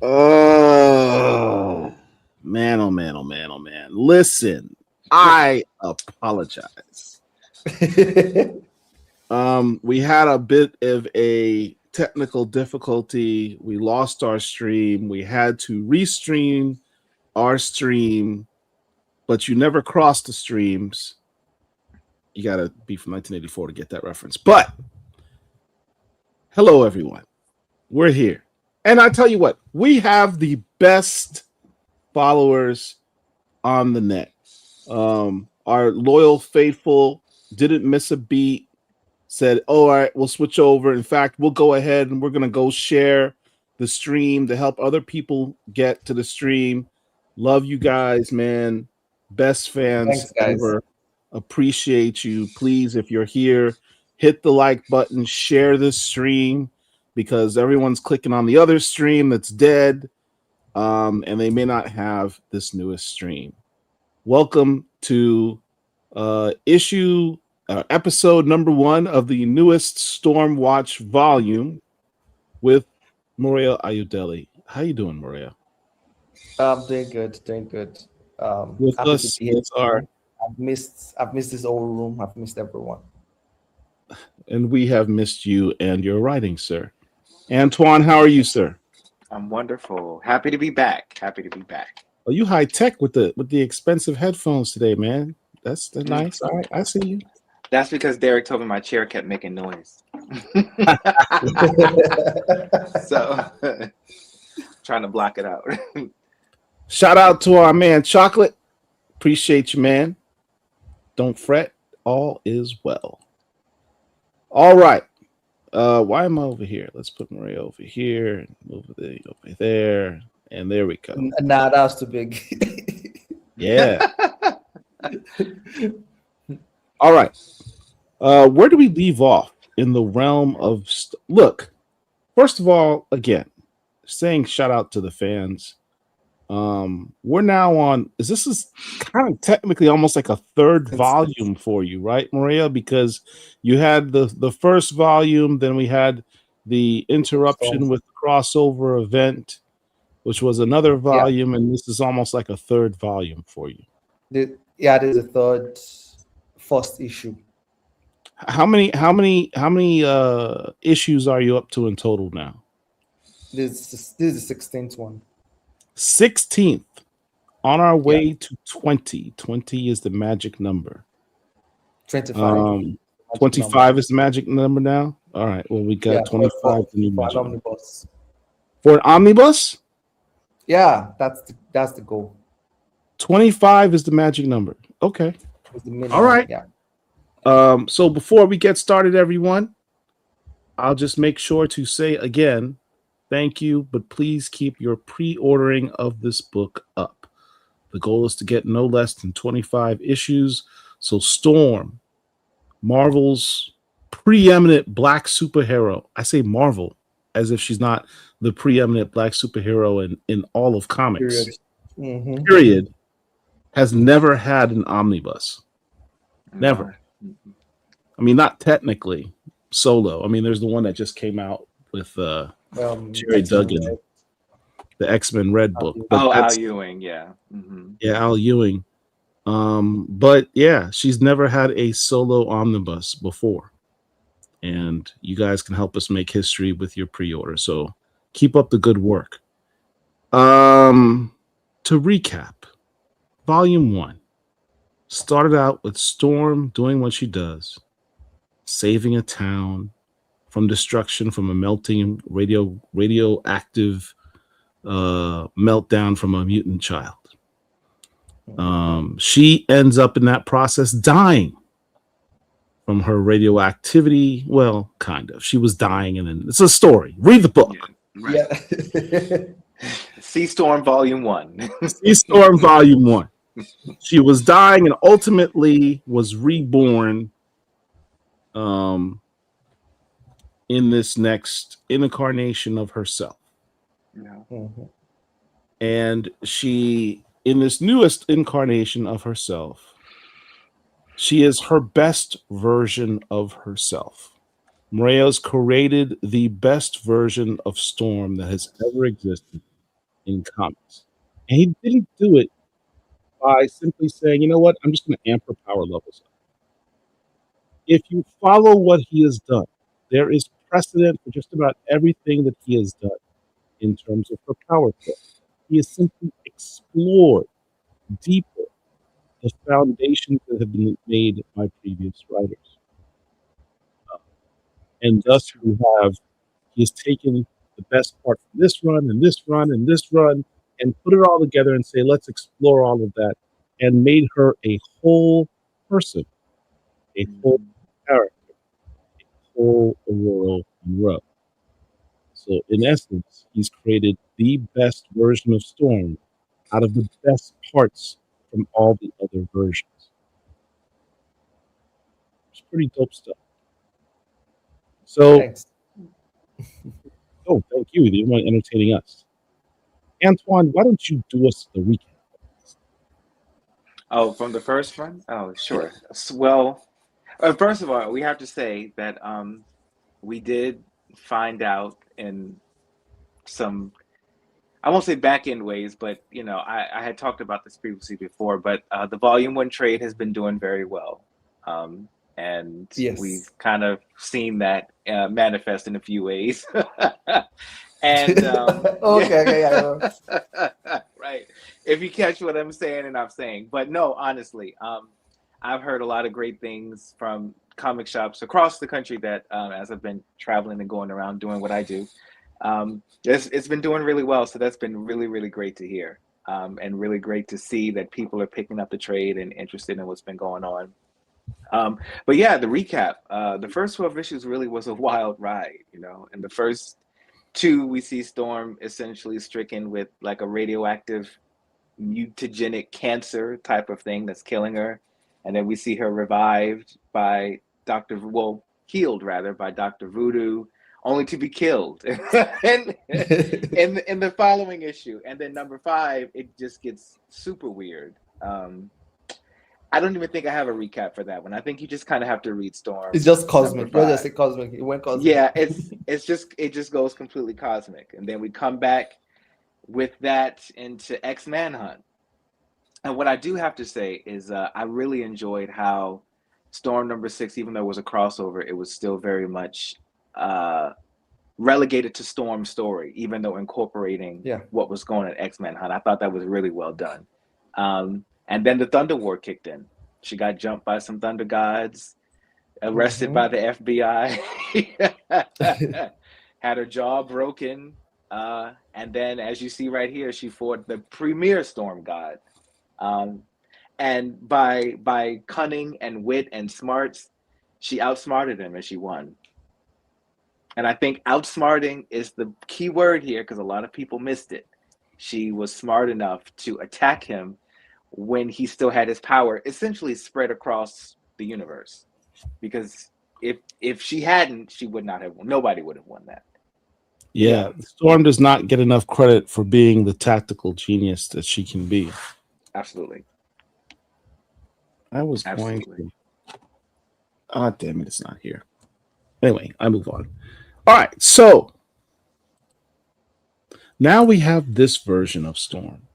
Oh man, oh man, oh man, oh man. Listen, I apologize. We had a bit of a technical difficulty. We lost our stream. We had to restream our stream, but you never crossed the streams. You got to be from 1984 to get that reference. But hello, everyone. We're here. And I tell you what, we have the best followers on the net. Our loyal, faithful, didn't miss a beat, said, oh, all right, we'll switch over. In fact, we'll go ahead and we're going to go share the stream to help other people get to the stream. Love you guys, man. Best fans ever. Appreciate you. Please, if you're here, hit the like button, share this stream because everyone's clicking on the other stream that's dead, and they may not have this newest stream. Welcome to episode number 1 of the newest Stormwatch volume with Murea Ayodele. How you doing, Murea? I'm doing good. With us is our. I've missed this old room. I've missed everyone. And we have missed you and your writing, sir. Antoine, how are you, sir? I'm wonderful. Happy to be back. Oh, you high tech with the expensive headphones today, man. That's nice. All right, I see you. That's because Derek told me my chair kept making noise. So trying to block it out. Shout out to our man Chocolate. Appreciate you, man. Don't fret. All is well. All right. Why am I over here? Let's put Maria over here and move it over there. And there we go. Nah, that was too big. Yeah. All right. Where do we leave off in the realm of look? First of all, again, saying shout out to the fans. We're now on. This is kind of technically almost like a third volume for you, right, Maria? Because you had the first volume, then we had the interruption with the crossover event, which was another volume, and this is almost like a third volume for you. There's a first issue. How many issues are you up to in total now? This is the 16th one. 16th, on our way to 20. 20 is the magic number. 25. 25 is the magic number now. All right. Well, we got 25. For an omnibus. For an omnibus? Yeah, that's the goal. 25 is the magic number. Okay. All right. Yeah. So before we get started, everyone, I'll just make sure to say again, thank you, but please keep your pre-ordering of this book up. The goal is to get no less than 25 issues. So Storm, Marvel's preeminent black superhero. I say Marvel as if she's not the preeminent black superhero in all of comics. Period. Has never had an omnibus. Never. I mean, not technically solo. I mean, there's the one that just came out with Jerry Duggan, the X-Men Red book. Al Ewing, yeah. Yeah, Al Ewing. But yeah, she's never had a solo omnibus before. And you guys can help us make history with your pre-order. So keep up the good work. To recap, Volume 1 started out with Storm doing what she does, saving a town from destruction from a melting radioactive meltdown from a mutant child. She ends up in that process dying from her radioactivity. Well, kind of. She was dying, and then it's a story. Read the book. Yeah. Right. Sea Storm Volume 1. Sea Storm Volume 1. She was dying and ultimately was reborn in this next incarnation of herself. Yeah. And she, in this newest incarnation of herself, she is her best version of herself. Murea's created the best version of Storm that has ever existed. in comics. And he didn't do it by simply saying, you know what, I'm just going to amp her power levels up. If you follow what he has done, there is precedent for just about everything that he has done in terms of her power flow. He has simply explored deeper the foundations that have been made by previous writers. And thus we have, he has taken the best part from this run and this run and this run and put it all together and say, let's explore all of that, and made her a whole person, a whole character, a whole ORORO MUNROE. So in essence, he's created the best version of Storm out of the best parts from all the other versions. It's pretty dope stuff. So, Thanks. oh, thank you. You mind entertaining us. Antoine, why don't you do us the recap? Oh, from the first one? Oh, sure. Well, first of all, we have to say that we did find out in some, I won't say back end ways, but you know, I had talked about this previously before, but the Volume 1 trade has been doing very well. And Yes. we've kind of seen that manifest in a few ways. And okay, right. If you catch what I'm saying and I'm saying, but no, honestly, I've heard a lot of great things from comic shops across the country that as I've been traveling and going around doing what I do, it's been doing really well. So that's been really, really great to hear, and really great to see that people are picking up the trade and interested in what's been going on. But yeah, the recap, the first 12 issues really was a wild ride, you know. In the first two, we see Storm essentially stricken with like a radioactive mutagenic cancer type of thing that's killing her. And then we see her revived by healed rather by Dr. Voodoo, only to be killed and in the following issue. And then number 5, it just gets super weird. I don't even think I have a recap for that one. I think you just kind of have to read Storm. It's just cosmic. You're just say cosmic. It went cosmic. Yeah, it just goes completely cosmic. And then we come back with that into X-Manhunt. And what I do have to say is I really enjoyed how Storm number 6, even though it was a crossover, it was still very much relegated to Storm's story, even though incorporating what was going on at X-Manhunt. I thought that was really well done. And then the Thunder War kicked in. She got jumped by some Thunder Gods, arrested by the FBI, had her jaw broken. And then, as you see right here, she fought the premier Storm God. And by cunning and wit and smarts, she outsmarted him and she won. And I think outsmarting is the key word here because a lot of people missed it. She was smart enough to attack him when he still had his power essentially spread across the universe. Because if she hadn't, she would not have won. Nobody would have won that. Yeah, Storm does not get enough credit for being the tactical genius that she can be. Absolutely. I was going to. Oh, damn it, it's not here. Anyway, I move on. All right, so now we have this version of Storm.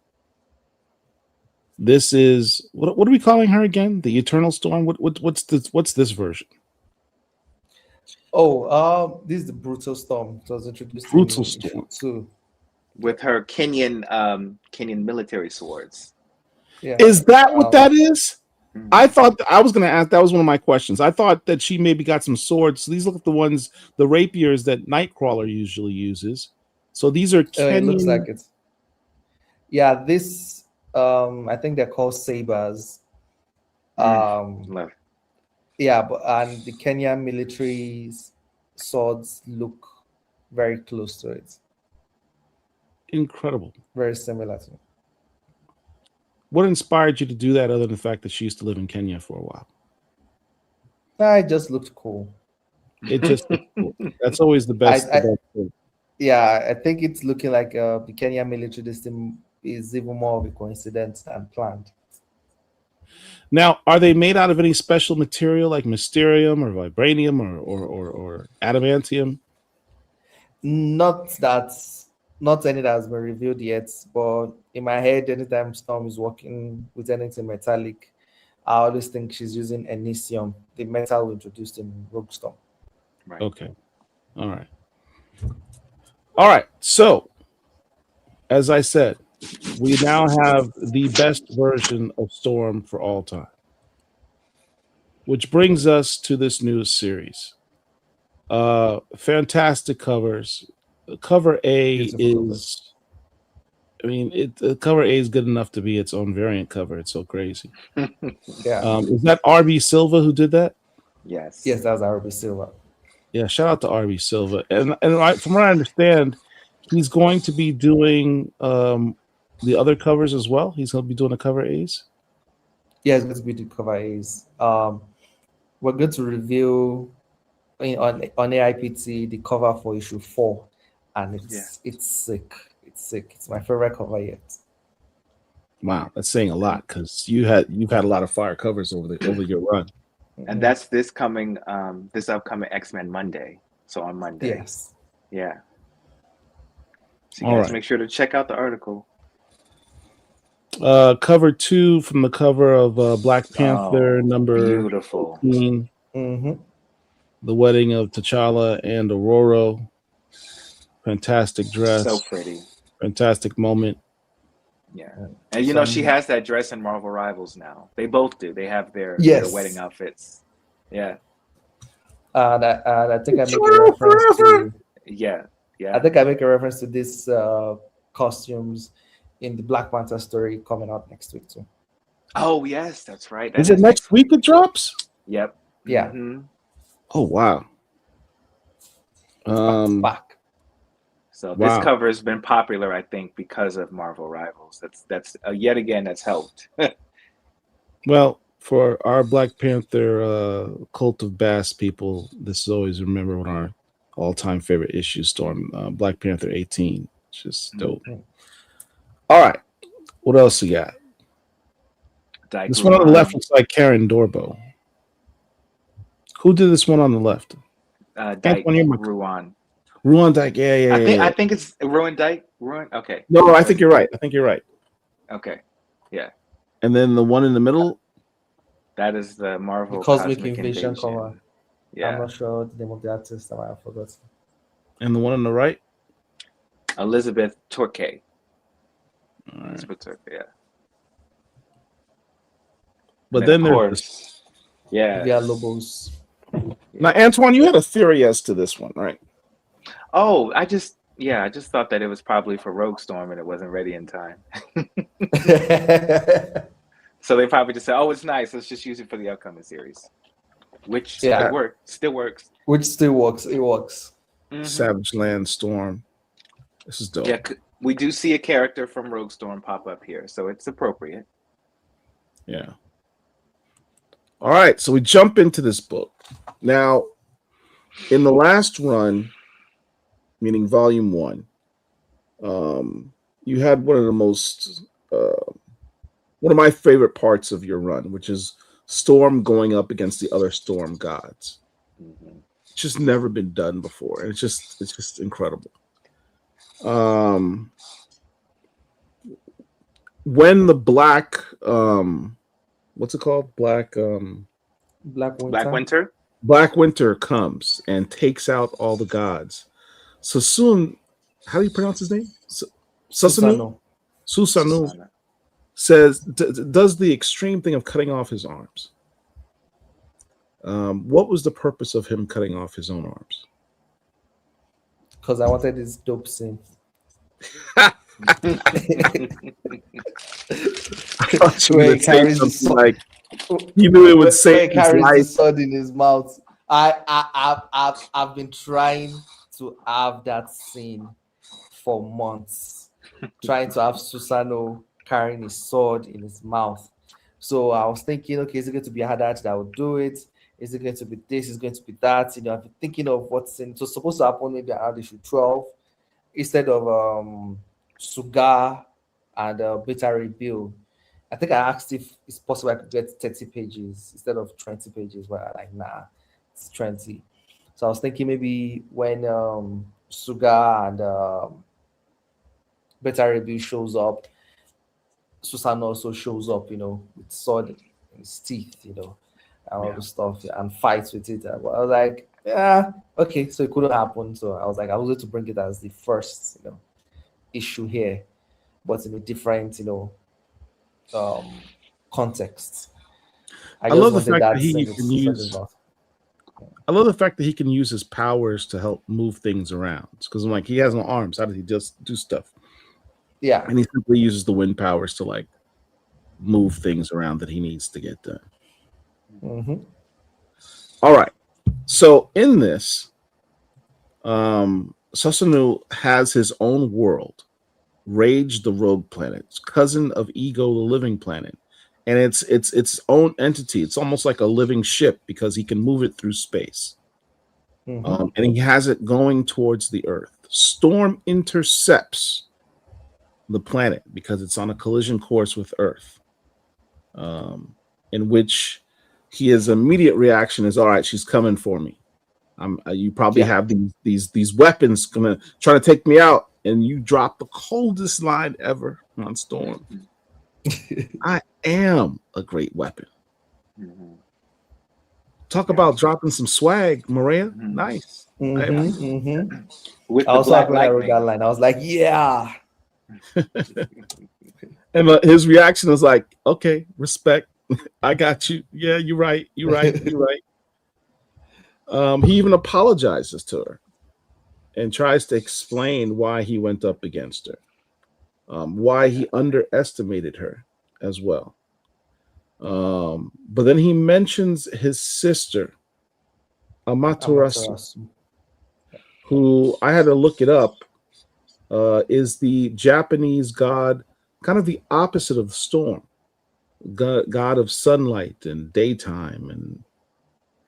This is what are we calling her again? The Eternal Storm? What's this version? Oh, this is the Brutal Storm. It was introduced Brutal Storm too, with her Kenyan military swords. Yeah. Is that what that is? I thought I was going to ask. That was one of my questions. I thought that she maybe got some swords. So these look like the rapiers that Nightcrawler usually uses. So these are Kenyan. It looks like it. Yeah, this. I think they're called sabers. Yeah, and the Kenyan military swords look very close to it. Incredible. Very similar to it. What inspired you to do that other than the fact that she used to live in Kenya for a while? It just looked cool. It just looked cool. That's always the best. Thing. Yeah, I think it's looking like the Kenyan military system is even more of a coincidence than planned. Now, are they made out of any special material like mysterium or vibranium or adamantium? Not not any that has been revealed yet, but in my head, anytime Storm is working with anything metallic, I always think she's using Elysium, the metal introduced in Rogue Storm. Right. Okay. All right. All right. So, as I said, we now have the best version of Storm for all time. Which brings us to this new series. Fantastic covers. Cover A Beautiful is, I mean, cover A is good enough to be its own variant cover. It's so crazy. Yeah. Is that RB Silva who did that? Yes. Yes, that was RB Silva. Yeah, shout out to RB Silva. And from what I understand, he's going to be doing the other covers as well. He's going to be doing the cover A's. Yeah, it's going to be the cover A's. We're going to reveal on AIPT the cover for issue 4, and it's sick. It's sick. It's my favorite cover yet. Wow, that's saying a lot because you've had a lot of fire covers over your run. And that's this upcoming X-Men Monday. So on Monday. Yes. Yeah. So you guys make sure to check out the article. Cover 2 from the cover of Black Panther number beautiful. 18. The wedding of T'Challa and ORORO. Fantastic dress. So pretty. Fantastic moment. Yeah. And you know, she has that dress in Marvel Rivals now. They both do. They have their wedding outfits. Yeah. I think I make a reference to I think I make a reference to this costumes in the Black Panther story coming out next week too. Oh yes, that's right. Is it next week it drops? Yep. Yeah. Oh wow. Back. So this cover has been popular, I think, because of Marvel Rivals. That's yet again that's helped. Well, for our Black Panther Cult of Bass people, this is always remember one of our all-time favorite issues, Storm Black Panther 18. It's just dope. All right, what else we got? This one on the left looks like Karen Dorbo. Who did this one on the left? Ruan. Ruan Dyke, I think it's Ruan Dyke. Ruan, okay. No, I think you're right. Okay, yeah. And then the one in the middle. That is the Marvel Cosmic Invasion cover. Yeah. I'm not sure the name of the artist. I forgot. And the one on the right. Elizabeth Torquay. Right. Elizabeth Torquay, yeah. But then there's Lobos. Now, Antoine, you had a theory as to this one, right? Oh, I just thought that it was probably for Rogue Storm and it wasn't ready in time. So they probably just said, "Oh, it's nice. Let's just use it for the upcoming series," which still works. Which still works. It works. Savage Land Storm. This is dope. Yeah, we do see a character from Rogue Storm pop up here, so it's appropriate. Yeah. All right, so we jump into this book. Now, in the last run, meaning volume 1, you had one of the most one of my favorite parts of your run, which is Storm going up against the other Storm gods. It's just never been done before, and it's just incredible. When the black what's it called? Black Winter? Black Winter comes and takes out all the gods. Susun, how do you pronounce his name? Susanoo says does the extreme thing of cutting off his arms. What was the purpose of him cutting off his own arms? Because I wanted this dope scene. I thought you would say something like you knew it would say his carries the sword in his mouth. I've been trying to have that scene for months, trying to have Susanoo carrying his sword in his mouth. So I was thinking, okay, is it going to be a Haddad that will do it? Is it going to be this? Is it going to be that? I've been thinking of what's in. So supposed to happen maybe around issue 12 instead of Suga and Beta Rebuild. I think I asked if it's possible I could get 30 pages instead of 20 pages, but I'm like, nah, it's 20. So I was thinking maybe when Suga and Beta Rebuild shows up. Susan also shows up, with sword in his teeth, and all the stuff, and fights with it. I was like, yeah, okay, so it couldn't happen. So I was like, I was going to bring it as the first, issue here, but in a different, context. I just love the wanted fact that that he sentence can to use. about. I love the fact that he can use his powers to help move things around. Because I'm like, he has no arms. How does he just do stuff? Yeah. And he simply uses the wind powers to like move things around that he needs to get done. Mm-hmm. All right. So in this, Susanoo has his own world, Rage the Rogue Planet, cousin of Ego the Living Planet. And it's its own entity. It's almost like a living ship because he can move it through space. Mm-hmm. And he has it going towards the Earth. Storm intercepts the planet because it's on a collision course with Earth, in which his immediate reaction is, all right, she's coming for me. You probably have these weapons gonna try to take me out, and you drop the coldest line ever on Storm. I am a great weapon. Talk about dropping some swag, Murea. Nice. With I the also black when I wrote lightning. that line, I was like, yeah. And his reaction was like, okay, respect. I got you. Yeah, you're right. You're right. You're right. He even apologizes to her and tries to explain why he went up against her, why he underestimated her as well. But then he mentions his sister, Amaterasu, who I had to look it up, is the Japanese god, kind of the opposite of the storm, god of sunlight and daytime and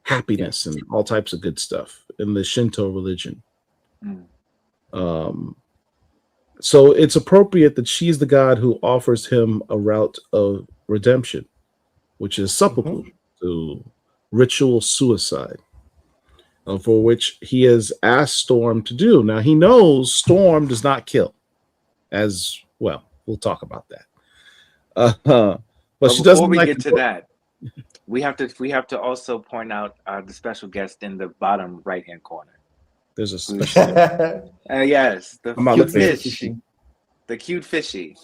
happiness and all types of good stuff in the Shinto religion. So it's appropriate that she's the god who offers him a route of redemption, which is seppuku, to ritual suicide, for which he has asked Storm to do. Now he knows Storm does not kill, as well. We'll talk about that. But she doesn't. Before we like get to that, we have to also point out the special guest in the bottom right hand corner. There's a special. Yes, the cute fish, the cute fishy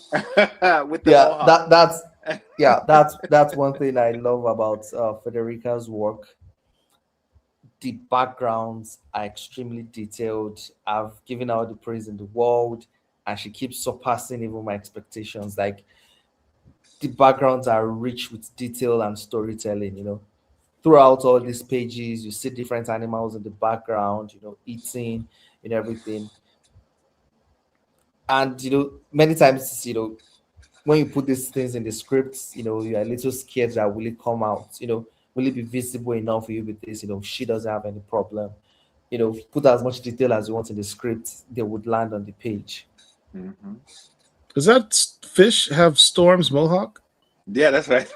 with the that's one thing I love about Federica's work. The backgrounds are extremely detailed. I've given her the praise in the world, and she keeps surpassing even my expectations. Like, the backgrounds are rich with detail and storytelling. Throughout all these pages, you see different animals in the background, eating and everything. And many times, when you put these things in the scripts, you're a little scared that will it come out, will it be visible enough for you with this? She doesn't have any problem. Put as much detail as you want in the script, they would land on the page. Does that fish have Storm's mohawk? Yeah, that's right.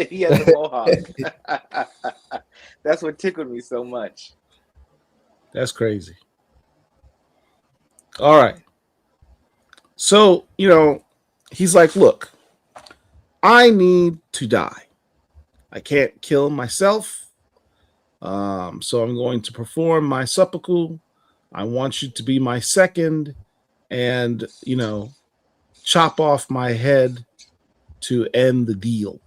He has a mohawk. That's what tickled me so much. That's crazy. All right. So, he's like, look, I need to die. I can't kill myself. So I'm going to perform my seppuku. I want you to be my second and, chop off my head to end the deal.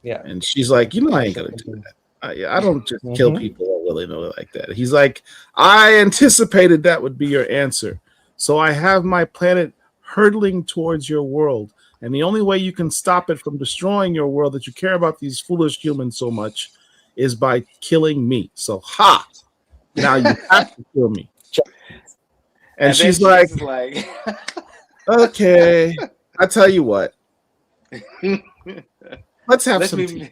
Yeah. And she's like, I ain't going to do that. I don't just kill people willy-nilly like that. He's like, I anticipated that would be your answer. So I have my planet hurtling towards your world. And the only way you can stop it from destroying your world, that you care about these foolish humans so much, is by killing me. So, now you have to kill me. And she's like, okay, I tell you what. Let's have some tea.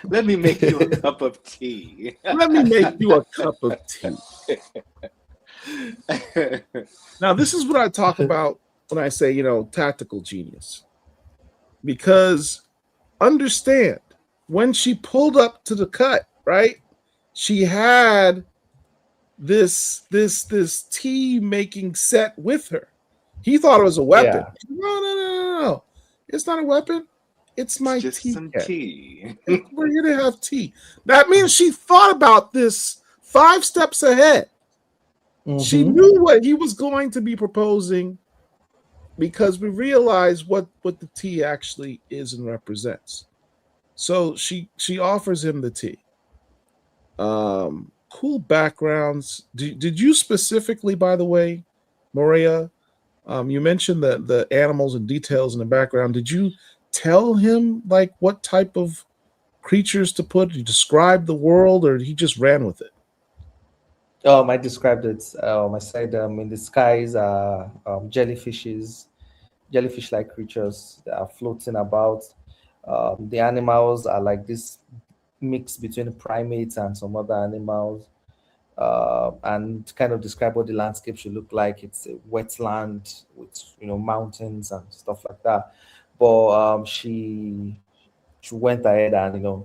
Let me make you a cup of tea. Let me make you a cup of tea. Now, this is what I talk about when I say, tactical genius. Because understand, when she pulled up to the cut, right, she had this tea making set with her. He thought it was a weapon. Yeah. No. It's not a weapon. It's my Just tea some kettle. tea. We're here to have tea. That means she thought about this 5 steps ahead. She knew what he was going to be proposing because we realize what the tea actually is and represents. So she offers him the tea. Cool backgrounds. Did you specifically, by the way, Maria? You mentioned the animals and details in the background. Did you tell him like what type of creatures to put? Did you describe the world, or he just ran with it? I described it. I said in the skies are jellyfishes, jellyfish-like creatures that are floating about. The animals are like this mix between primates and some other animals, and kind of describe what the landscape should look like. It's a wetland with mountains and stuff like that. But she went ahead and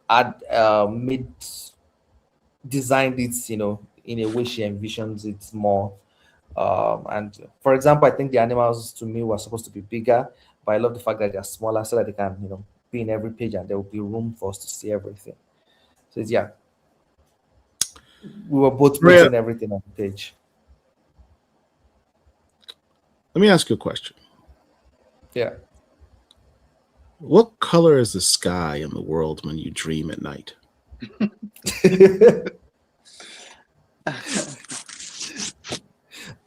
add made designed it in a way she envisions it more. And for example, I think the animals to me were supposed to be bigger, but I love the fact that they're smaller so that they can be in every page and there will be room for us to see everything. So yeah, we were both Maria, putting everything on the page. let me ask you a question. Yeah. What color is the sky in the world when you dream at night?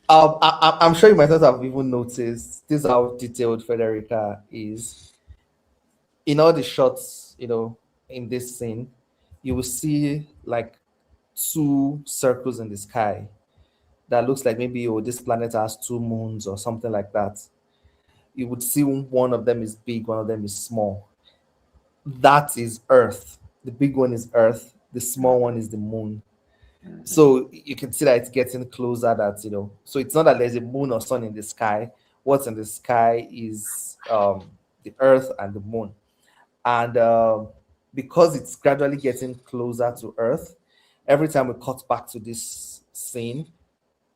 I'm sure you might not have even noticed this is how detailed Federica is. In all the shots, in this scene, you will see like 2 circles in the sky that looks like maybe this planet has 2 moons or something like that. You would see one of them is big, one of them is small. That is Earth. The big one is Earth. The small one is the moon. So you can see that it's getting closer. So it's not that there's a moon or sun in the sky. What's in the sky is the Earth and the moon, and because it's gradually getting closer to Earth, every time we cut back to this scene,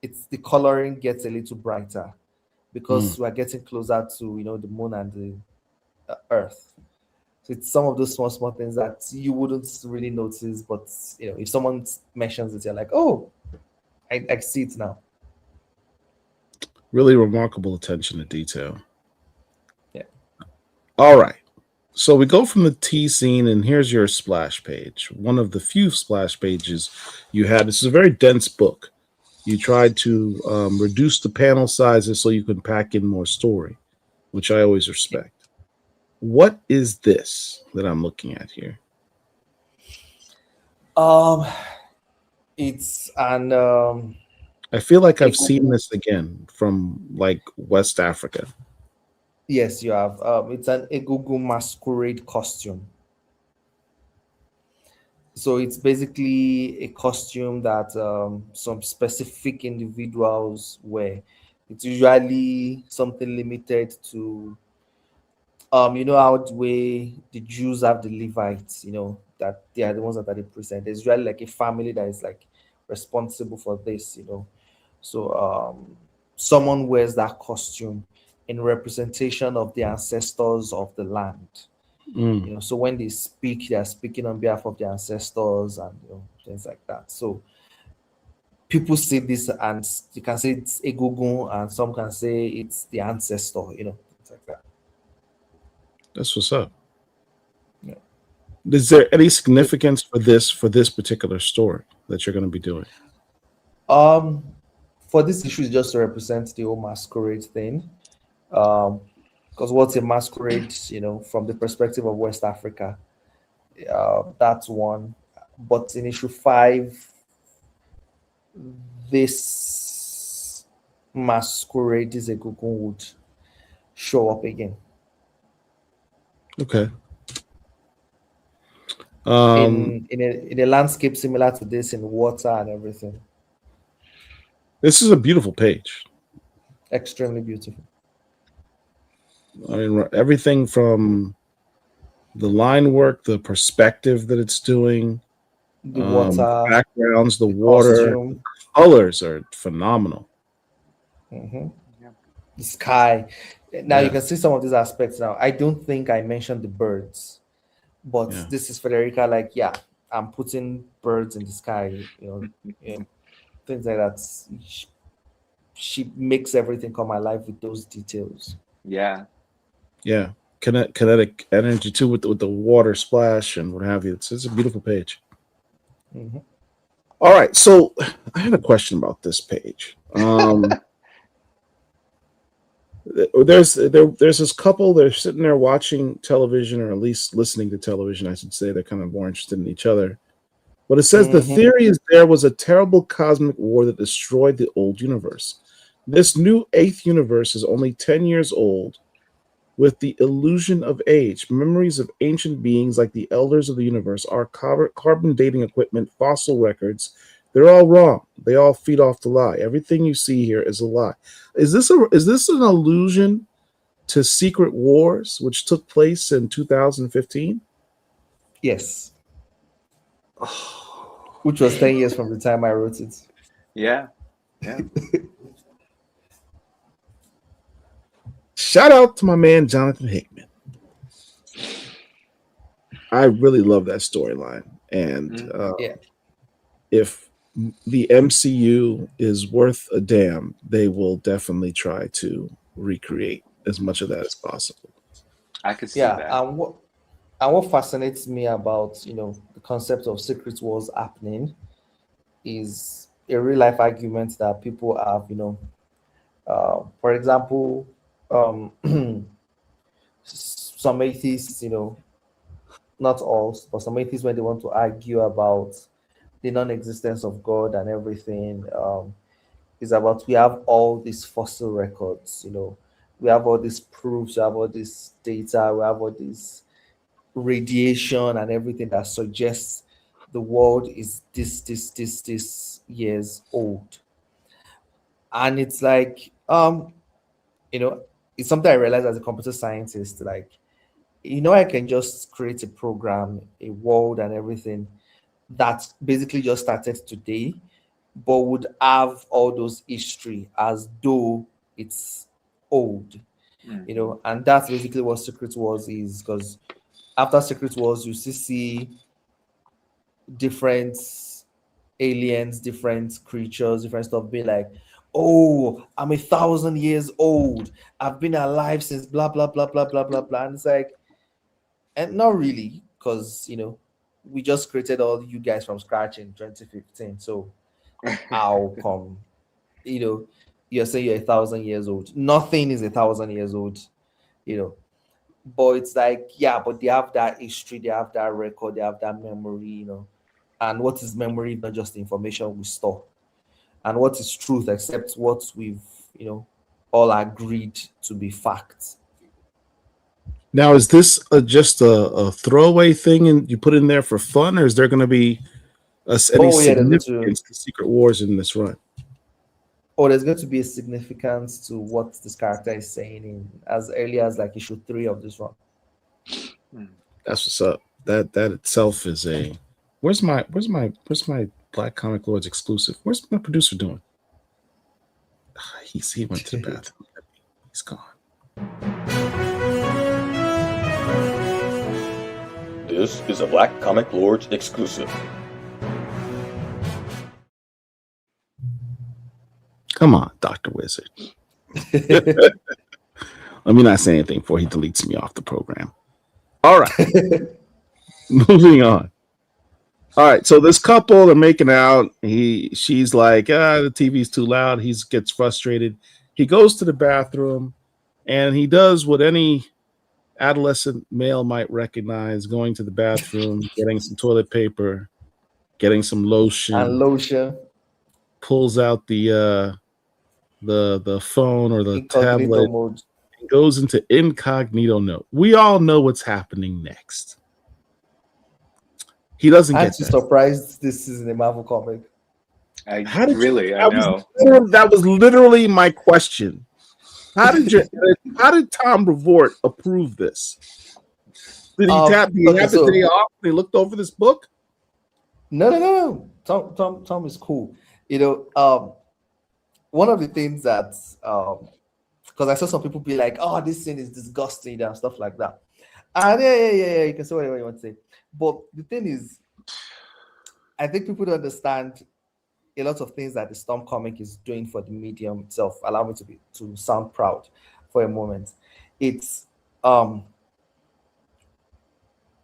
the coloring gets a little brighter because we're getting closer to the moon and the Earth. So it's some of those small things that you wouldn't really notice, but if someone mentions it, you're like, oh, I see it now. Really remarkable attention to detail. Yeah. All right. So we go from the tea scene, and here's your splash page. One of the few splash pages you had. This is a very dense book. You tried to reduce the panel sizes so you can pack in more story, which I always respect. What is this that I'm looking at here? It's an I feel like I've seen this again from like West Africa. Yes, you have. It's an Egungun masquerade costume. So it's basically a costume that some specific individuals wear. It's usually something limited to, how the way the Jews have the Levites, that they are the ones that are the priests. There's usually like a family that is like responsible for this. So someone wears that costume in representation of the ancestors of the land. So when they speak, they are speaking on behalf of their ancestors and things like that. So people see this and you can say it's Egungun, and some can say it's the ancestor, things like that. That's what's up. Yeah. Is there any significance for this particular story that you're going to be doing? For this issue is just to represent the whole masquerade thing. Because what's a masquerade, from the perspective of West Africa, that's one. But in issue 5, this masquerade is Egungun would show up again. Okay. In a landscape similar to this, in water and everything. This is a beautiful page. Extremely beautiful. I mean, everything from the line work, the perspective that it's doing, The water, backgrounds, the water, costume. colors are phenomenal. Mhm. Yeah. The sky. Now you Yeah, can see some of these aspects. Now I don't think I mentioned the birds, but yeah, this is Federica. Like, yeah, I'm putting birds in the sky. You know, things like that. She, she makes everything come alive with those details. Yeah. yeah. Kinetic energy too with the water splash and what have you. It's a beautiful page. Mhm. All right, so I had a question about this page. There's this couple. They're sitting there watching television, or at least listening to television, I should say. They're kind of more interested in each other. But it says the Mhm. theory is there was a terrible cosmic war that destroyed the old universe. This new eighth universe is only 10 years old, with the illusion of age, memories of ancient beings like the elders of the universe, our carbon dating equipment, fossil records. They're all wrong. They all feed off the lie. Everything you see here is a lie. Is this an allusion to Secret Wars, which took place in 2015? Yes, which was 10 years from the time I wrote it. Yeah. Yeah. Shout out to my man Jonathan Hickman. I really love that storyline, and Hmm. Yeah. if the MCU is worth a damn, they will definitely try to recreate as much of that as possible. I could see Yeah. that. And what fascinates me about the concept of secret wars happening is a real life argument that people have. For example, um, some atheists, not all, but some atheists, when they want to argue about the non-existence of God and everything, is about we have all these fossil records. We have all these proofs, we have all this data, we have all this radiation and everything that suggests the world is this years old. And it's like, you know, it's something I realized as a computer scientist. Like, I can just create a program, a world and everything that basically just started today, but would have all those history as though it's old. Hmm. And that's basically what Secret Wars is. Because after Secret Wars, you still see different aliens, different creatures, different stuff being like, oh, I'm 1,000 years old. I've been alive since blah blah blah blah blah blah blah. And it's like, and not really, because we just created all you guys from scratch in 2015. So how come you know you're saying you're 1,000 years old? Nothing is 1,000 years old, you know. But it's like, yeah, but they have that history, they have that record, they have that memory. And what is memory if not just the information we store? And what is truth except what we've all agreed to be facts? Now, is this just a throwaway thing and you put in there for fun, or is there going to be any Oh yeah, there's going to significance to Secret Wars in this run? there's going to be a significance to what this character is saying in as early as like issue 3 of this run. Hmm. That's what's up. That itself is a. Where's my Black Comic Lords exclusive? Where's my producer doing? He went to the bathroom. He's gone. This is a Black Comic Lords exclusive. Come on, Dr. Wizard. Let me not say anything before he deletes me off the program. All right. Moving on. All right. So this couple, they're making out. She's like, the TV's too loud. He gets frustrated. He goes to the bathroom and he does what any adolescent male might recognize: going to the bathroom, getting some toilet paper, getting some And lotion, lotion, pulls out the phone or the incognito tablet, mode. goes into incognito mode. We all know what's happening next. He doesn't Aren't get you that. surprised this is in a Marvel comic? I How did you? really, I know. That was literally my question. How did Tom Brevoort approve this? Did he tap? Did he Okay, have the day so off? They looked over this book. no. Tom is cool. You know, um, one of the things that because I saw some people be like, "Oh, this thing is disgusting," and stuff like that. And yeah, you can say whatever you want to say. But the thing is, I think people don't understand a lot of things that the Storm comic is doing for the medium itself. Allow me to sound proud for a moment. It's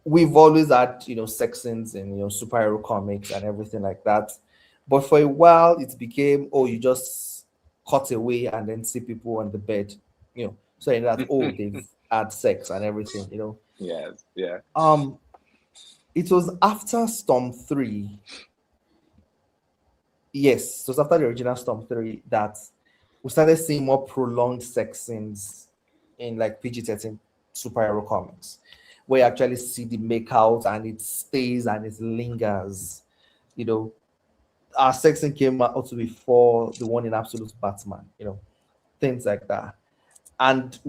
we've always had sex scenes in superhero comics and everything like that, but for a while it became, oh, you just cut away and then see people on the bed, saying that, oh, they've had sex and everything. Yes, yeah. It was after Storm 3. Yes, it was after the original Storm 3 that we started seeing more prolonged sex scenes in like PG-13 superhero comics, where you actually see the make out and it stays and it lingers. Our sex scene came out also before the one in Absolute Batman, things like that. And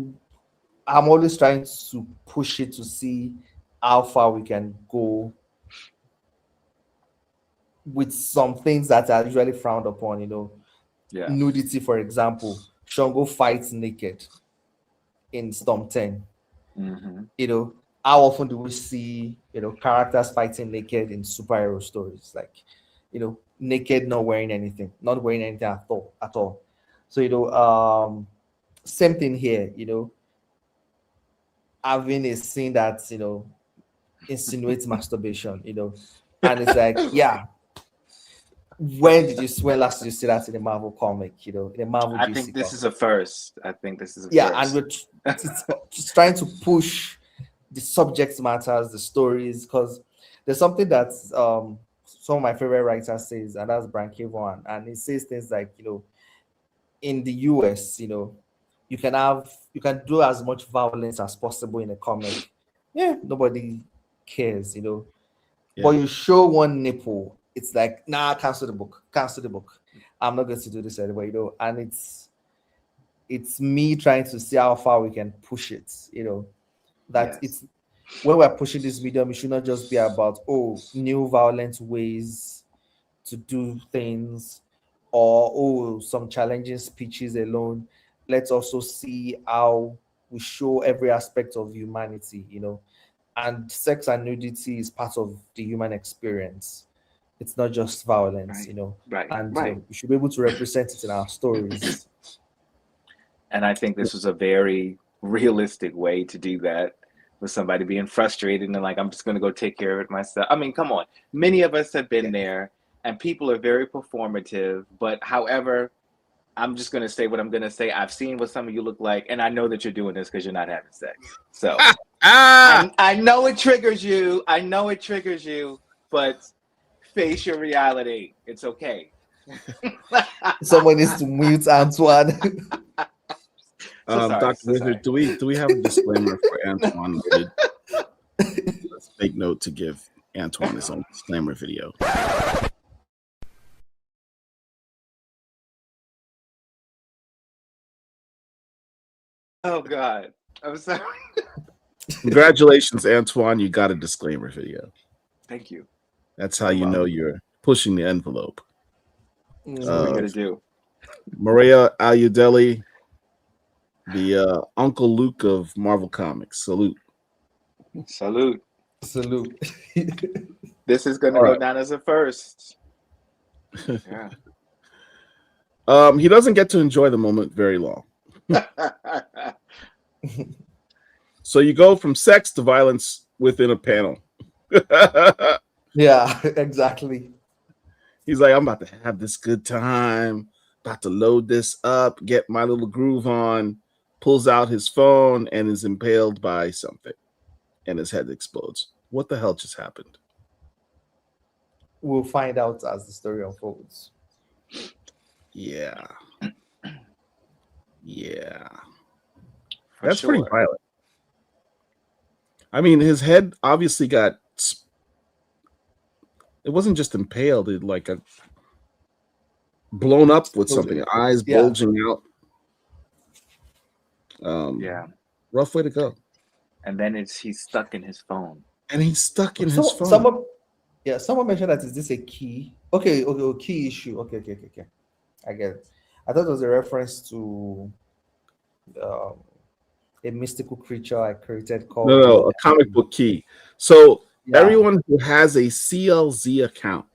I'm always trying to push it to see how far we can go with some things that are usually frowned upon, Yeah. nudity, for example. Shango fights naked in Storm 10. Mm-hmm. How often do we see, characters fighting naked in superhero stories? Like, naked, not wearing anything at all. So, same thing here, having a scene that, insinuates masturbation, and it's like, yeah, when last did you see that in a Marvel comic, in a Marvel I DC think this comic? is a first. I think this is a Yeah, first. and we're just trying to push the subject matters, the stories, because there's something that some of my favorite writers says, and that's Brian K. Vaughan, and he says things like, in the US, you can do as much violence as possible in a comic. Yeah, nobody cares, But you show one nipple, it's like, nah, cancel the book. I'm not going to do this anymore, and it's me trying to see how far we can push it, that Yes. it's when we're pushing this medium, it should not just be about, oh, new violent ways to do things, or, oh, some challenging speeches alone. Let's also see how we show every aspect of humanity, and sex and nudity is part of the human experience. It's not just violence, Right. and Right. we should be able to represent it in our stories. And I think this was a very realistic way to do that, with somebody being frustrated and like, I'm just going to go take care of it myself. I mean, come on. Many of us have been Yeah. there, and people are very performative. But however, I'm just going to say what I'm going to say. I've seen what some of you look like, and I know that you're doing this because you're not having sex. So I know it triggers you. But face your reality. It's okay. Someone needs to mute Antoine. So sorry, Dr. so Wizard, sorry. do we have a disclaimer for Antoine noted? Let's make note to give Antoine his own disclaimer video. Oh God, I'm sorry. Congratulations, Antoine. You got a disclaimer video. Thank you. That's how you know you're pushing the envelope. That's what we're gonna do. Murea Ayodele, the Uncle Luke of Marvel Comics. Salute. Salute. Salute. This is gonna go down as a first. Yeah. He doesn't get to enjoy the moment very long. So you go from sex to violence within a panel. Yeah, exactly. He's like, I'm about to have this good time, about to load this up, get my little groove on, pulls out his phone and is impaled by something, and his head explodes. What the hell just happened? We'll find out as the story unfolds. Yeah. Yeah. For That's sure. pretty violent. I mean, his head obviously got... It wasn't just impaled, it like a blown up with something, eyes bulging out. Yeah. Rough way to go. And then he's stuck in his phone. And he's stuck in his phone. Someone mentioned that, is this a key? Okay, key issue. Okay. I get it. I thought it was a reference to um, a mystical creature I created called No, the a comic book key. So yeah. everyone who has a CLZ account,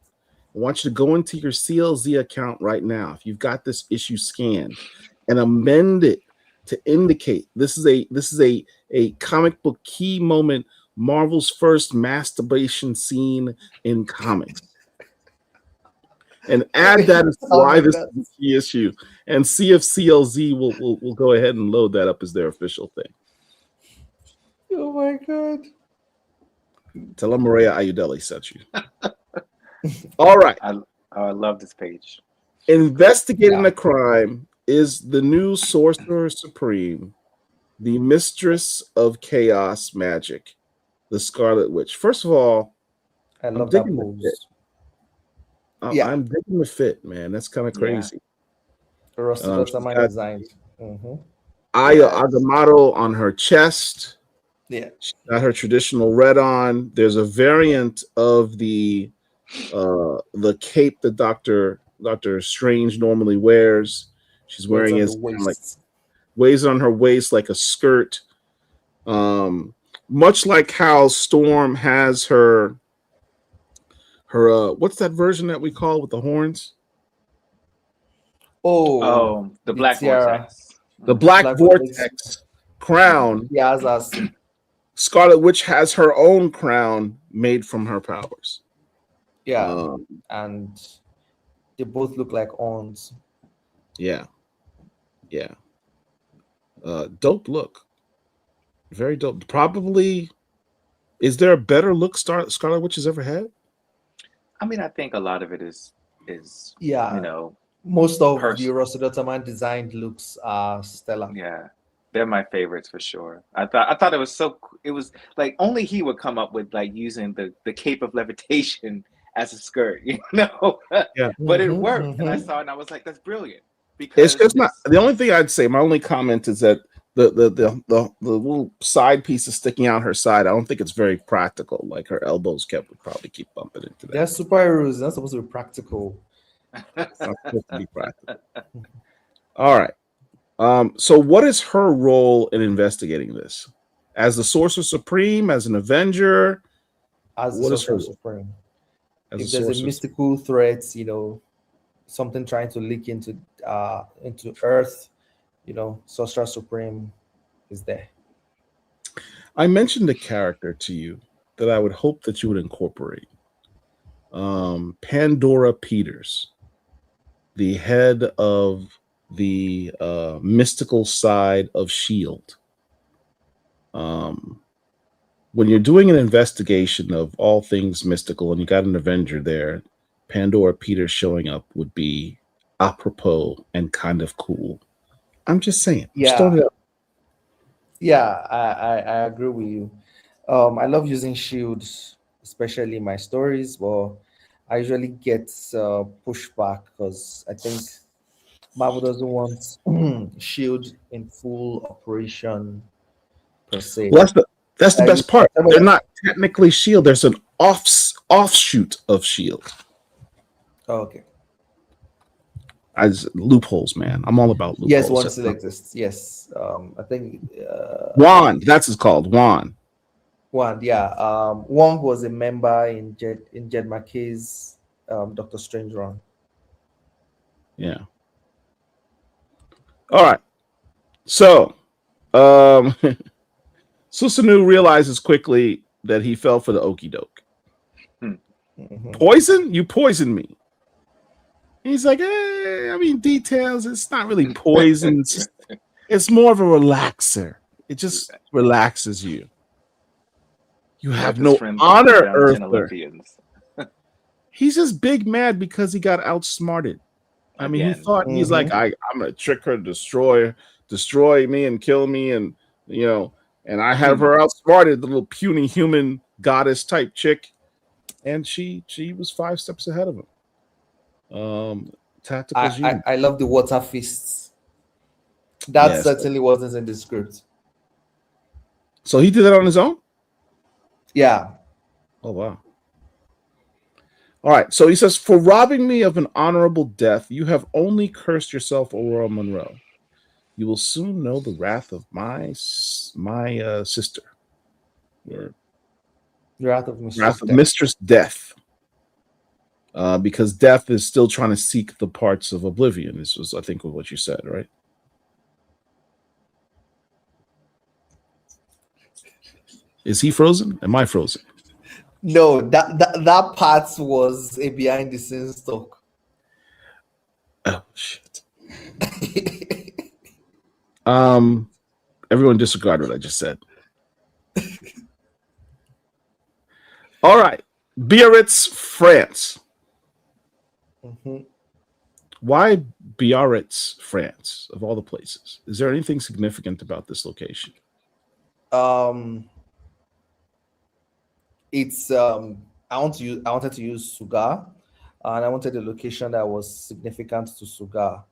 I want you to go into your CLZ account right now. If you've got this issue scanned, and amend it to indicate this is a comic book key moment, Marvel's first masturbation scene in comics, and add that as Sound why like this that. is a key issue, and see if CLZ will go ahead and load that up as their official thing. Oh my god. Tell them Murea Ayodele sent you. All right. I love this page. Investigating Yeah. the crime is the new Sorcerer Supreme, the Mistress of Chaos Magic, the Scarlet Witch. First of all, I I'm love that digging the fit. pose. Yeah. I'm digging the fit, man. That's kind of crazy. Rusty She's Dotterman got designed. Mm-hmm. Aya Yes. Agamotto on her chest. Yeah. She's got her traditional red on. There's a variant of the cape that Doctor Strange normally wears. She's Weighs wearing on it the kind of like waist. weighs on her waist like a skirt. Much like how Storm has her what's that version that we call with the horns? Oh, the Black tiara. Vortex. The Black Black Vortex crown. He has us. Scarlet Witch has her own crown made from her powers. Yeah. And they both look like horns. Yeah. Dope look. Very dope. Probably, is there a better look Scarlet Witch has ever had? I mean, I think a lot of it is Yeah. you know, Most of Pers- the Rusty Dotterman designed looks are stellar. yeah, they're my favorites for sure. I thought it was it was like only he would come up with like using the cape of levitation as a skirt, you know. Yeah. But it Mhm, worked, and I mhm. saw it and I was like, that's brilliant. Because It's just not the only thing I'd say. My only comment is that the little side piece is sticking out her side. I don't think it's very practical. Like her elbows would probably keep bumping into They're that. superheroes. They're not supposed to be practical. It's not supposed to be practical. All right. So what is her role in investigating this? As the Sorcerer Supreme, as an Avenger? As the What is her Sorcerer role? Supreme. As If there's a Sorcerer mystical threat, something trying to leak into Earth, Sorcerer Supreme is there. I mentioned a character to you that I would hope that you would incorporate. Pandora Peters, the head of the mystical side of S.H.I.E.L.D. When you're doing an investigation of all things mystical and you got an Avenger there, Pandora Peters showing up would be apropos and kind of cool. I'm just saying. Yeah. Yeah, I agree with you. I love using Shield, especially in my stories, but I usually get pushback because I think Marvel doesn't want Shield in full operation per se. Well, that's the best part. They're not technically Shield. There's an offshoot of Shield. Okay. As loopholes, man. I'm all about loopholes. Yes, one still exists. Yes. I think Wand. That's it's called. Wand. Wand, yeah. Wong was a member in Jed McKay's Doctor Strange run. Yeah. All right. So, Susanu realizes quickly that he fell for the okie doke. Mm-hmm. Poison? You poisoned me. He's like, I mean, details. It's not really poison. It's more of a relaxer. It just relaxes you. You have no honor, Earther. He's just big mad because he got outsmarted. I mean, he thought he's like, I'm gonna trick her, destroy me, and kill me, and and I have her outsmarted, the little puny human goddess type chick, and she was 5 steps ahead of him. Tactical. I love the water fists. That certainly wasn't in the script. So he did that on his own? Yeah. Oh wow. All right. So he says, for robbing me of an honorable death, you have only cursed yourself, Aurora Monroe. You will soon know the wrath of my sister, or Wrath of Mistress wrath of Death. Mistress Death. Because death is still trying to seek the parts of oblivion. This was, I think, what you said, right? Is he frozen? Am I frozen? No, that part was a behind the scenes talk. Oh shit. Everyone disregard what I just said. All right. Biarritz, France. Mhm. Why Biarritz, France, of all the places? Is there anything significant about this location? It's I wanted to use Sugar, and I wanted a location that was significant to Sugar.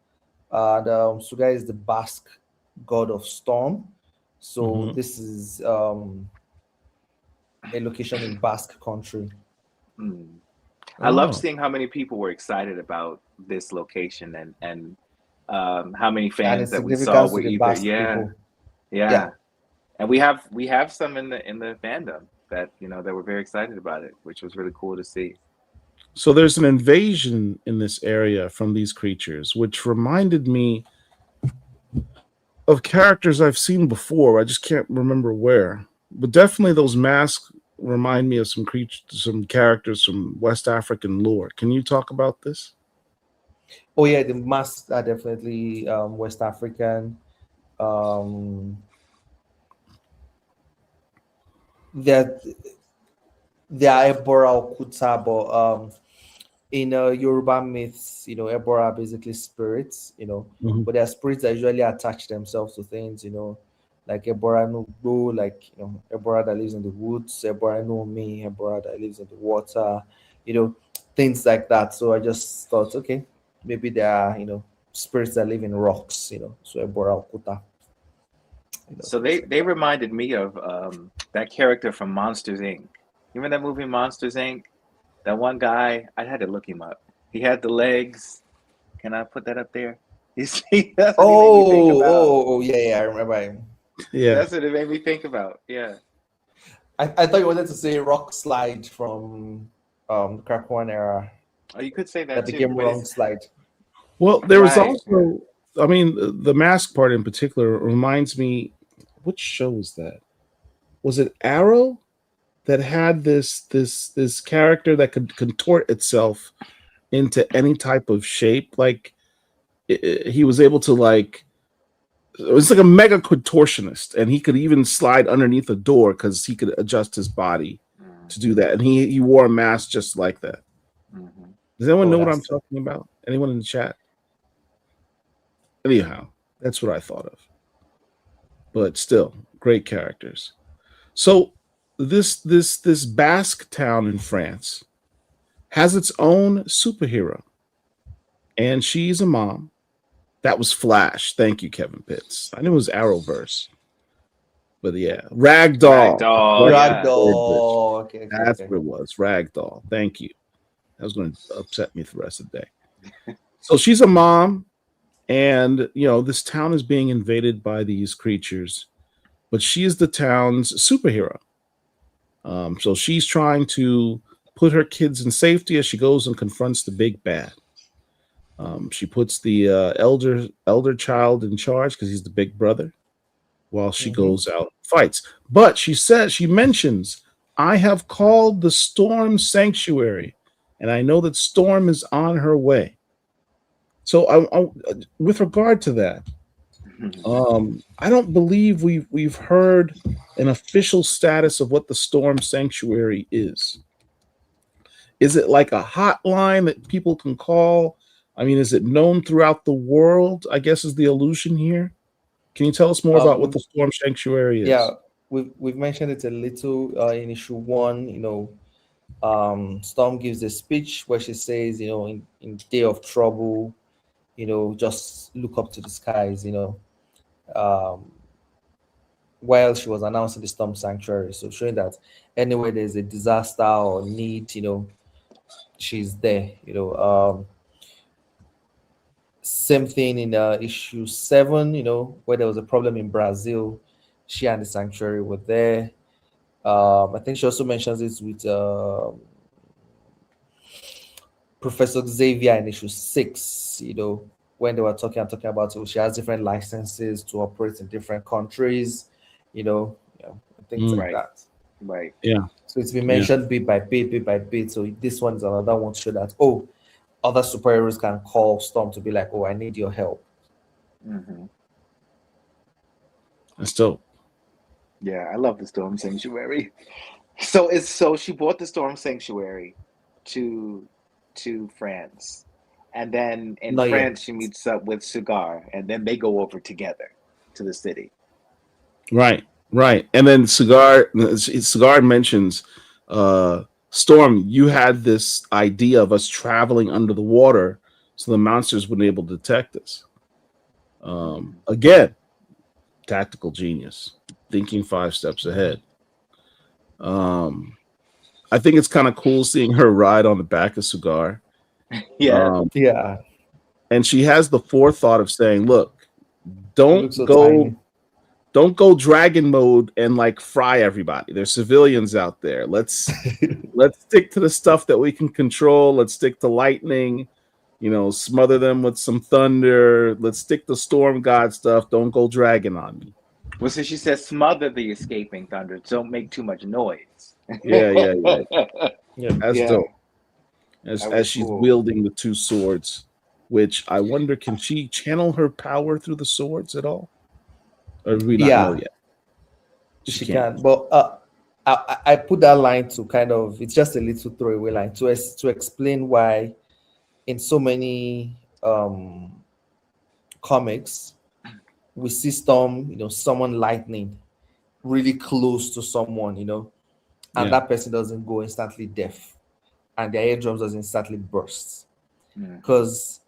And Sugar is the Basque god of storm. So Mhm. this is a location in Basque country. Mm. I love Oh. seeing how many people were excited about this location and how many And fans its that we saw significance were to the either Basque people. yeah, and we have some in the fandom that that were very excited about it, which was really cool to see. So there's an invasion in this area from these creatures, which reminded me of characters I've seen before. I just can't remember where. But definitely those masks remind me of some characters from West African lore. Can you talk about this? Oh yeah, the masks are definitely West African. Um, they're they are Ebora or Kuta, but in Yoruba myths, Ebora are basically spirits, Mhm. but they are spirits that usually attach themselves to things, like Ebora no Gbo, like Ebora that lives in the woods, Ebora no me, Ebora that lives in the water, you know, things like that. So I just thought, okay, maybe there are spirits that live in rocks, so Ebora or Kuta, So things like they that. reminded me of that character from Monsters Inc. You remember that movie Monsters Inc? That one guy, I had to look him up. He had the legs. Can I put that up there? You see, that's what he made me think about. Oh, yeah, yeah, I remember him. Yeah. That's what it made me think about. Yeah. I thought you wanted to say rock slide from the crack one era Oh, you could say that that too, became but wrong it's slide. Well, there was right. also, I mean, the mask part in particular reminds me. Which show was that? Was it Arrow that had this character that could contort itself into any type of shape? Like he was able to like it was like a mega contortionist, and he could even slide underneath a door because he could adjust his body to do Mhm, that. And he wore a mask just like that. mhm. Does anyone Oh, know what I'm that's it. talking about? Anyone in the chat? Anyhow, that's what I thought of. But still, great characters. So this Basque town in France has its own superhero, and she's a mom. That was Flash. Thank you, Kevin Pitts. I knew it was Arrowverse, but yeah, Ragdoll. That's Ragdoll, what I yeah. said, Rich. Ragdoll. Okay, okay, That's okay. what it was. Ragdoll. Thank you. That was going to upset me for the rest of the day. So she's a mom, and this town is being invaded by these creatures, but she is the town's superhero. So she's trying to put her kids in safety as she goes and confronts the big bad. She puts the elder child in charge because he's the big brother, while she Mm-hmm. goes out and fights. But she mentions, I have called the Storm Sanctuary, and I know that Storm is on her way. So, with regard to that, I don't believe we've heard an official status of what the Storm Sanctuary is. Is it like a hotline that people can call? I mean, is it known throughout the world? I guess is the illusion here. Can you tell us more about what We the Storm Sanctuary Yeah, is? we've mentioned it a little in issue one. Storm gives a speech where she says, in day of trouble, just look up to the skies. Um, while she was announcing the Storm Sanctuary, so showing that anywhere there's a disaster or need, she's there. Same thing in issue 7. Where there was a problem in Brazil, she and the Sanctuary were there. I think she also mentions it with Professor Xavier in issue 6. When they were talking about it, she has different licenses to operate in different countries. Things like Mm. Right. that. Right. Yeah. So it's been Yeah. mentioned bit by bit, bit by bit. So this one is another one to show that other superheroes can call Storm to be like, I need your help. Hmm. That's dope. Yeah, I love the Storm Sanctuary. So she bought the Storm Sanctuary to France, and then in Not yet. France she meets up with Cigar, and then they go over together to the city. Right. Right. And then Cigar mentions, Storm, you had this idea of us traveling under the water so the monsters wouldn't be able to detect us. Again, tactical genius, thinking 5 steps ahead. I think it's kind of cool seeing her ride on the back of Cigar. Yeah, Yeah. And she has the forethought of saying, look, It looks so tiny. don't go dragon mode and like fry everybody. There's civilians out there. Let's stick to the stuff that we can control. Let's stick to lightning, smother them with some thunder. Let's stick to storm god stuff. Don't go dragon on me. well, so she says, smother the escaping thunder. Don't make too much noise. Yeah. Yeah. That's Yeah, dope. that As was she's cool. wielding the 2 swords, which I wonder, can she channel her power through the swords at all? Or do we not know Yeah. yet? She can. But I put that line to kind of, it's just a little throwaway line to explain why in so many comics we see Storm, summon lightning really close to someone, and Yeah. that person doesn't go instantly deaf and their eardrums doesn't instantly burst. Mm. Because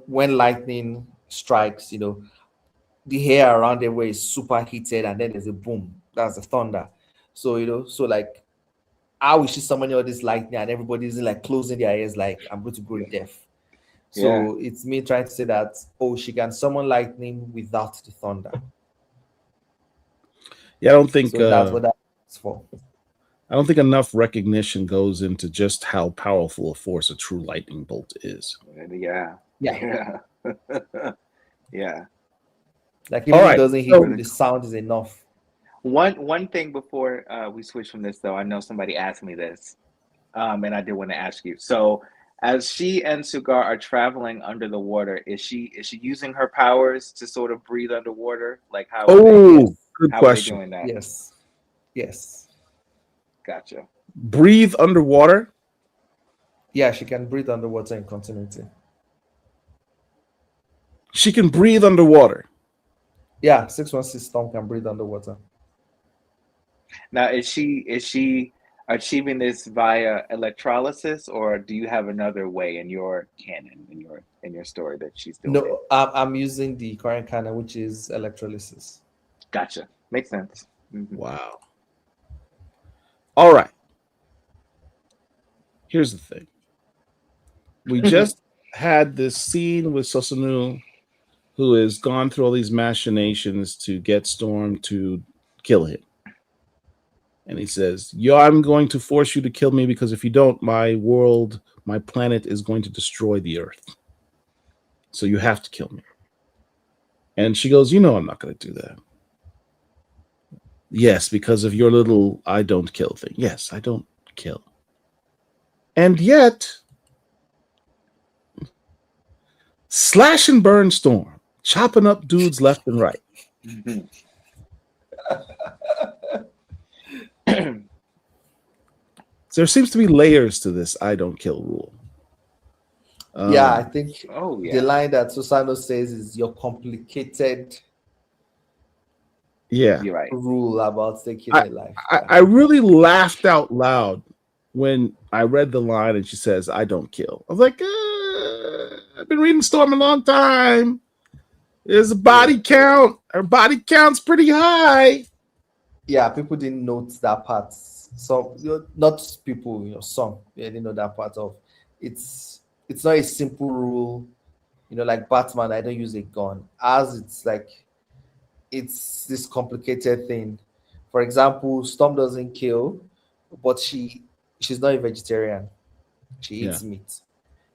when lightning strikes, the hair around everywhere is super heated and then there's a boom. That's the thunder. So like how is she summoning all this lightning and everybody's like closing their ears like I'm going to go deaf. Yeah. So it's me trying to say that she can summon lightning without the thunder. Yeah, I don't think So that's what that's for. I don't think enough recognition goes into just how powerful a force a true lightning bolt is. Yeah. Yeah. Yeah. Yeah. Like even All if right, it doesn't hit so- you, the sound is enough. One thing before we switch from this, though, I know somebody asked me this, and I did want to ask you. So, as she and Sugar are traveling under the water, is she using her powers to sort of breathe underwater? Like how? Oh, good how are they question. doing that? Yes. Yes. Gotcha. Breathe underwater. Yeah, she can breathe underwater in continuity. She can breathe underwater. Yeah, 616 Storm can breathe underwater. Now, is she achieving this via electrolysis, or do you have another way in your canon, in your story that she's doing it? No, I'm using the current canon, which is electrolysis. Gotcha. Makes sense. Mhm. Wow. All right. Here's the thing. We just had this scene with Susanoo, who has gone through all these machinations to get Storm to kill him. And he says, I'm going to force you to kill me because if you don't, my world, my planet is going to destroy the Earth. So you have to kill me. And she goes, I'm not going to do that. Yes, because of your little I don't kill thing. Yes, I don't kill. And yet, slash and burn Storm, chopping up dudes left and right. Mhm. There seems to be layers to this I don't kill rule. Yeah, I think Oh the yeah. line that Susano says is your complicated Yeah. You're right. rule about taking a life. I really laughed out loud when I read the line and she says, I don't kill. I was like, I've been reading Storm a long time. There's a body count. Her body count's pretty high. Yeah, people didn't note that part some, not people, some, they didn't know that part of it's not a simple rule, like Batman, I don't use a gun. As it's like it's this complicated thing. For example, Storm doesn't kill, but she's not a vegetarian. She Yeah. eats meat.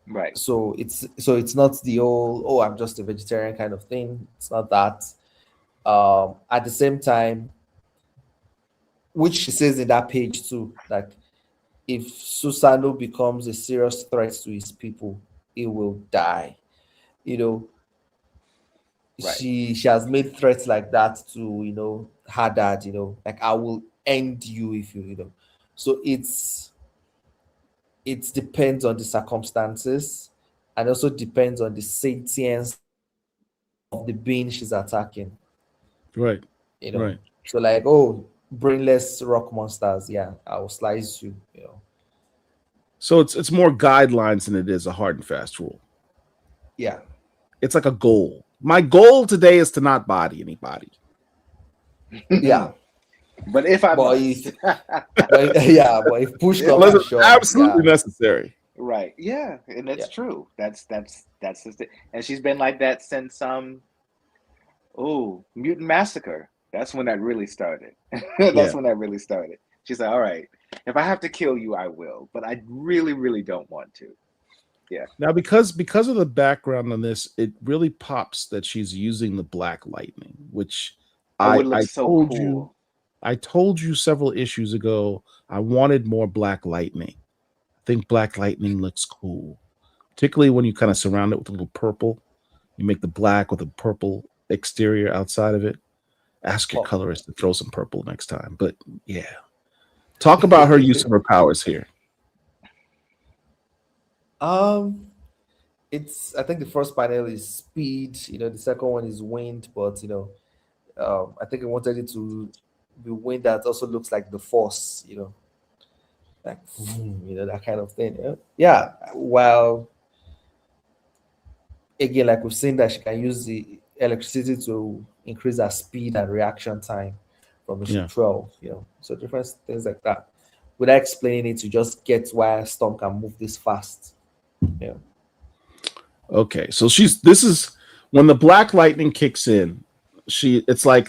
Right. So it's not the old, oh, I'm just a vegetarian kind of thing. It's not that. At the same time, which she says in that page too, like if Susano becomes a serious threat to his people, he will die. You know, Right. she has made threats like that to her dad. Like I will end you if you. So it depends on the circumstances, and also depends on the sentience of the being she's attacking. Right. You know, Right. so like, oh, brainless rock monsters, yeah, I will slice you. So it's more guidelines than it is a hard and fast rule. Yeah. It's like a goal. My goal today is to not body anybody. Yeah. But if I But must. but if push comes Unless to it's shove, absolutely yeah. necessary. Right. Yeah, and that's Yeah. true. That's just it. And she's been like that since Mutant Massacre. That's when that really started. That's Yeah. when that really started. She's like, all right, if I have to kill you, I will, but I really, really don't want to. Yeah. Now, because of the background on this, it really pops that she's using the black lightning, which It would I look so told cool. you. I told you several issues ago I wanted more black lightning. I think black lightning looks cool, particularly when you kind of surround it with a little purple. You make the black with a purple exterior outside of it. Ask your Oh. colorist to throw some purple next time. But yeah, talk about her use of her powers here. It's, I think the first panel is speed, the second one is wind, but I think I wanted it to be wind that also looks like the force, like that kind of thing. Yeah. While again, like we've seen that she can use the electricity to increase her speed and reaction time from issue Yeah. 12, so different things like that. Without explaining it, to just get why Storm can move this fast. Yeah. Okay, so this is when the black lightning kicks in. It's like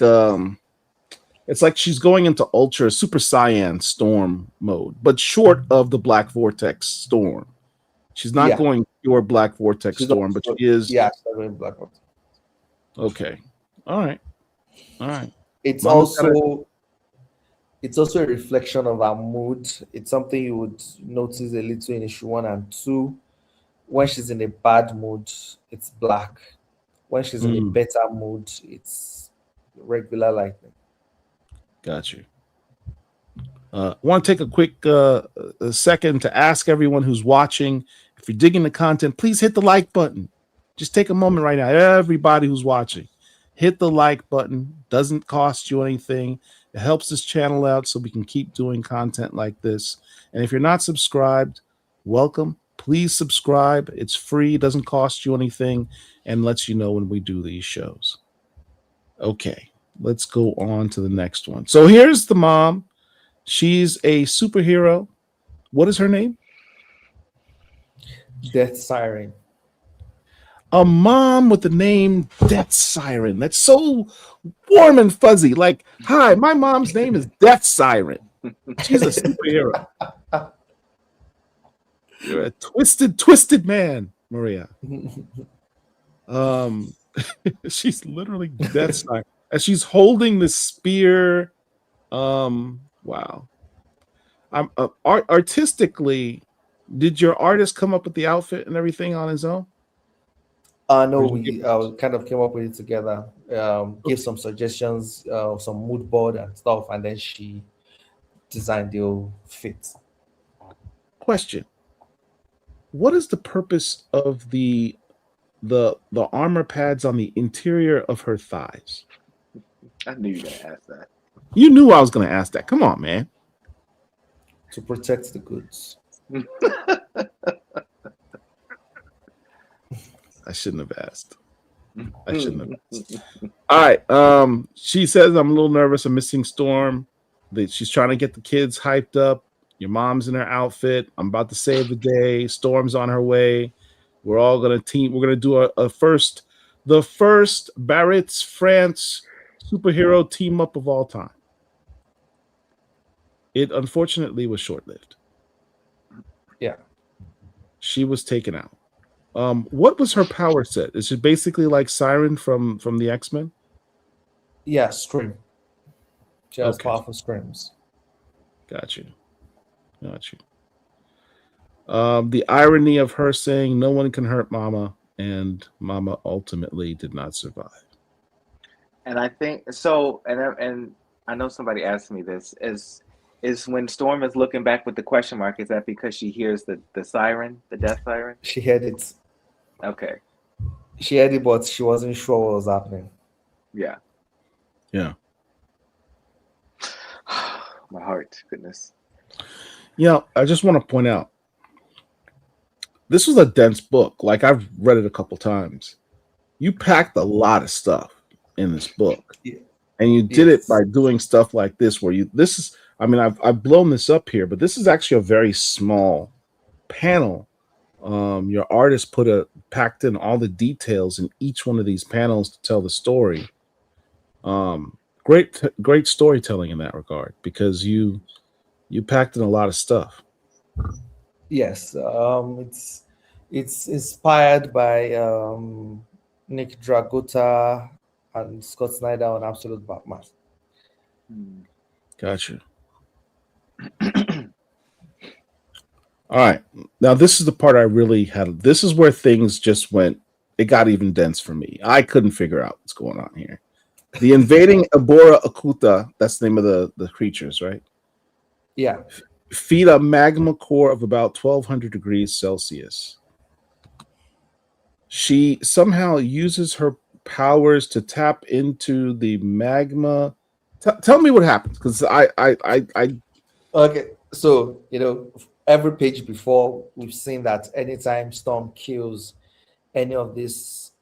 she's going into ultra super cyan storm mode, but short of the black vortex storm. She's not Yeah. going pure black vortex She's storm, not- but she is. Yeah, she's not going black. Okay. All right. It's Mama's also it's also a reflection of her mood. It's something you would notice a little in issue 1 and 2. When she's in a bad mood, it's black. When she's in a better mood, it's regular lightning. Got you. I want to take a quick a second to ask everyone who's watching, if you're digging the content, please hit the like button. Just take a moment right now. Everybody who's watching, hit the like button. Doesn't cost you anything. It helps this channel out so we can keep doing content like this. And if you're not subscribed, welcome. Please subscribe. It's free, doesn't cost you anything, and lets you know when we do these shows. Okay, let's go on to the next one. So here's the mom. She's a superhero. What is her name? Death Siren. A mom with the name Death Siren. That's so warm and fuzzy. Like, hi, my mom's name is Death Siren. She's a superhero. You're a twisted man, Murea. She's literally Death Siren. And she's holding the spear. Wow. I'm artistically, did your artist come up with the outfit and everything on his own? No, we kind of came up with it together. Gave some suggestions, some mood board and stuff, and then she designed the whole fit. Question: what is the purpose of the armor pads on the interior of her thighs? I knew you were gonna ask that. You knew I was going to ask that. Come on, man. To protect the goods. I shouldn't have asked. All right. She says, I'm a little nervous. I'm missing Storm. She's trying to get the kids hyped up. Your mom's in her outfit. I'm about to save the day. Storm's on her way. We're all gonna team. We're gonna do the first Barrett's France superhero team up of all time. It unfortunately was short lived. Yeah. She was taken out. What was her power set? Is it basically like Siren from the X-Men? Yeah, scream. She has Okay. powerful screams. Got you. The irony of her saying no one can hurt Mama, and Mama ultimately did not survive. And I think so. And I know somebody asked me this: is when Storm is looking back with the question mark? Is that because she hears the siren, the death siren? She heard it. Okay. She heard it, but she wasn't sure what was happening. Yeah. My heart, goodness. I just want to point out, this was a dense book. Like, I've read it a couple times. You packed a lot of stuff in this book, and you did it by doing stuff like this. I've blown this up here, but this is actually a very small panel. Your artist packed in all the details in each one of these panels to tell the story. Great storytelling in that regard, because you packed in a lot of stuff. Yes, it's inspired by Nick Dragota and Scott Snyder on Absolute Batman. Gotcha. All right. Now, this is the part I really had. This is where things just went. It got even dense for me. I couldn't figure out what's going on here. The invading Abora Akuta, that's the name of the creatures, right? Yeah. Feed a magma core of about 1200 degrees Celsius. She somehow uses her powers to tap into the magma. Tell me what happens, because I Okay, so every page before, we've seen that anytime Storm kills any of these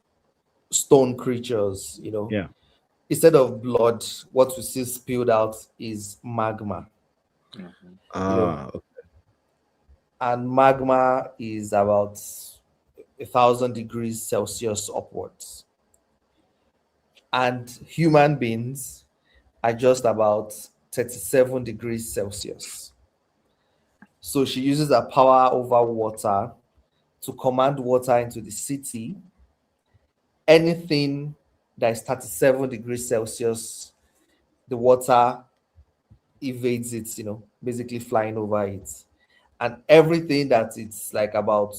stone creatures, instead of blood, what we see spilled out is magma. Okay. And magma is about 1,000 degrees Celsius upwards. And human beings are just about 37 degrees Celsius. So she uses her power over water to command water into the city. Anything that is 37 degrees Celsius, the water evades it, basically flying over it. And everything that it's like about,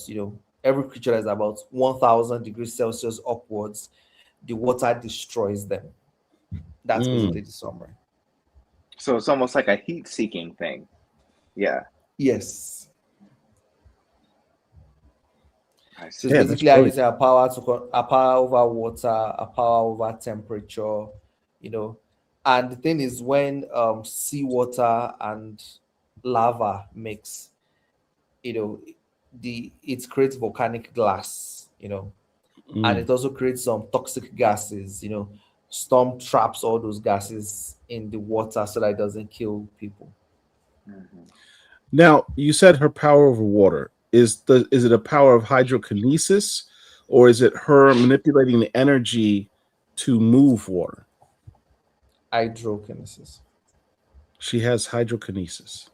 every creature that is about 1,000 degrees Celsius upwards, the water destroys them. That's basically the summary. So it's almost like a heat-seeking thing. Yeah. Yes. So Yeah, it's basically using a power over water, a power over temperature, And the thing is, when seawater and lava mix, it creates volcanic glass, and it also creates some toxic gases. Storm traps all those gases in the water so that it doesn't kill people. Now, you said her power over water. Is it a power of hydrokinesis, or is it her manipulating the energy to move water? Hydrokinesis. She has hydrokinesis.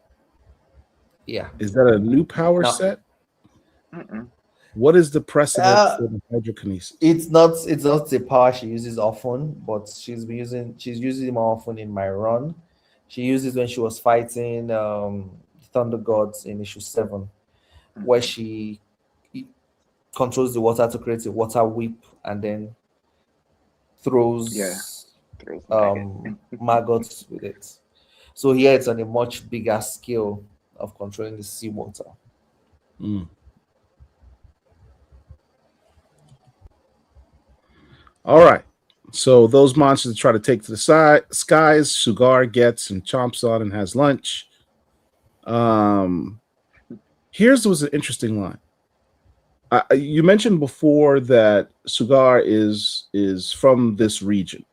Yeah. Is that a new power set? What is the precedent for the hydrokinesis? It's not a power she uses often, but she's using it more often in my run. She used it when she was fighting Thunder Gods in issue 7, where she controls the water to create a water whip and then throws maggots with it. So here it's on a much bigger scale of controlling the seawater. All right. So those monsters try to take to the skies. Sugar gets and chomps on and has lunch. Here's was an interesting line. You mentioned before that Sugar is from this region.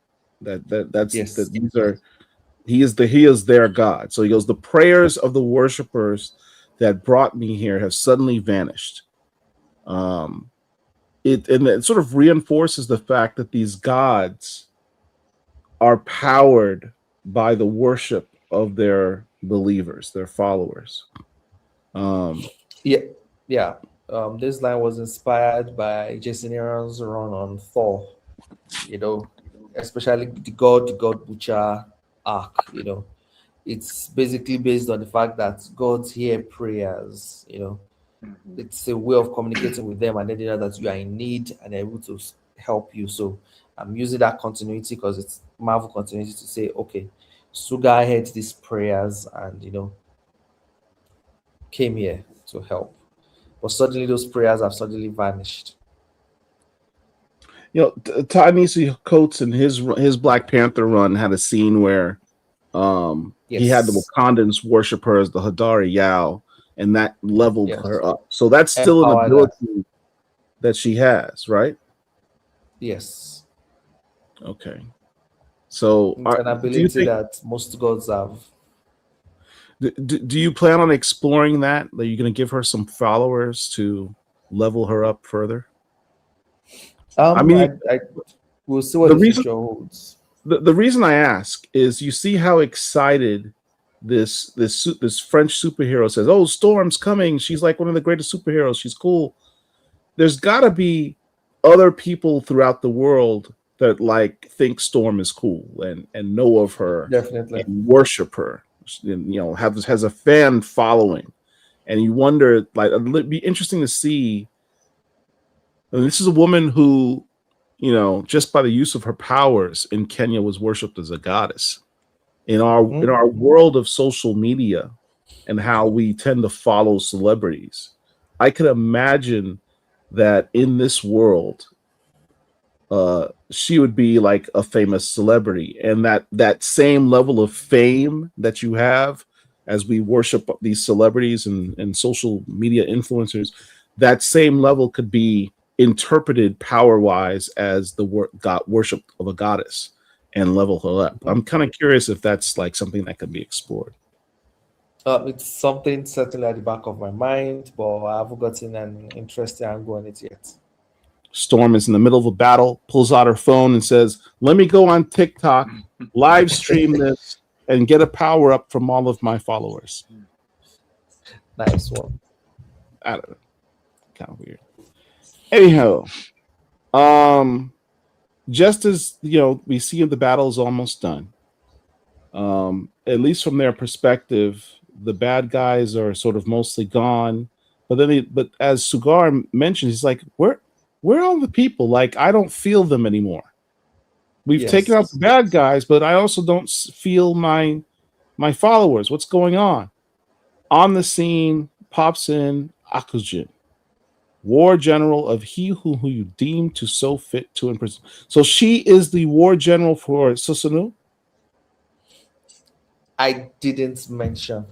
That's yes. that these are He is their God. So he goes, the prayers of the worshipers that brought me here have suddenly vanished. It sort of reinforces the fact that these gods are powered by the worship of their believers, their followers. Yeah, yeah. This line was inspired by Jason Aaron's run on Thor. You know, especially the God Butcher arc. You know, it's basically based on the fact that gods hear prayers. You know, Mhm. it's a way of communicating with them, and then they know that you are in need and they're able to help you. So I'm using that continuity because it's Marvel continuity to say, okay, Suga heard these prayers and came here to help. But suddenly those prayers have suddenly vanished. Ta-Nehisi Coates in his Black Panther run had a scene where he had the Yes. Wakandans worship her as the Hadari Yao, and that leveled Yes. her up. So that's still an Empower that. ability that she has, right? Yes. Okay. So It's an do you ability think that most gods have. do you plan on exploring that? That you're going to give her some followers to level her up further? I mean, I will see what the the reason future holds. the reason I ask is you see how excited this French superhero says, "Oh, Storm's coming. She's like one of the greatest superheroes. She's cool." There's got to be other people throughout the world that like think Storm is cool and know of her Definitely. and worship her. And, has a fan following, and you wonder, like, it'd be interesting to see. And this is a woman who, just by the use of her powers in Kenya, was worshipped as a goddess. In our world of social media and how we tend to follow celebrities, I could imagine that in this world, she would be like a famous celebrity, and that same level of fame that you have as we worship these celebrities and social media influencers, that same level could be interpreted power wise as the worship of a goddess and level her up. I'm kind of curious if that's like something that could be explored. It's something certainly at the back of my mind, but I haven't gotten an interesting angle on it yet. Storm is in the middle of a battle, pulls out her phone and says, "Let me go on TikTok, live stream this, and get a power up from all of my followers." Nice one. I don't know. Kind of weird. Anyhow, just as we see the battle is almost done. At least from their perspective, the bad guys are sort of mostly gone. But as Sugar mentioned, he's like, where are all the people? Like, I don't feel them anymore. We've taken out the bad guys, but I also don't feel my followers. What's going on? On the scene pops in Akujin, war general of he who you deem to so fit to imprison. So she is the war general for Susanoo? I didn't mention.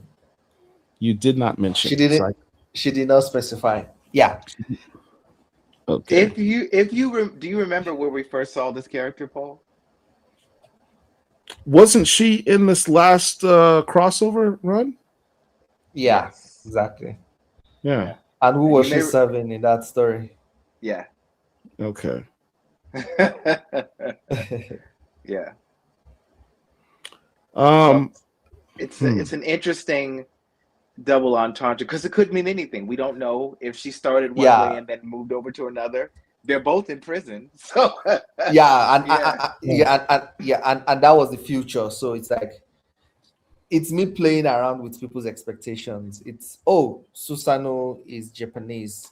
You did not mention. She didn't. She did not specify. Yeah. Okay. Do you remember where we first saw this character, Paul? Wasn't she in this last crossover run? Yeah, yes. Exactly. Yeah. And who was she serving in that story? Yeah. Okay. Yeah. It's an interesting double entendre because it could mean anything. We don't know if she started one way and then moved over to another. They're both in prison, so and that was the future. So it's like it's me playing around with people's expectations. It's Susanoo is Japanese,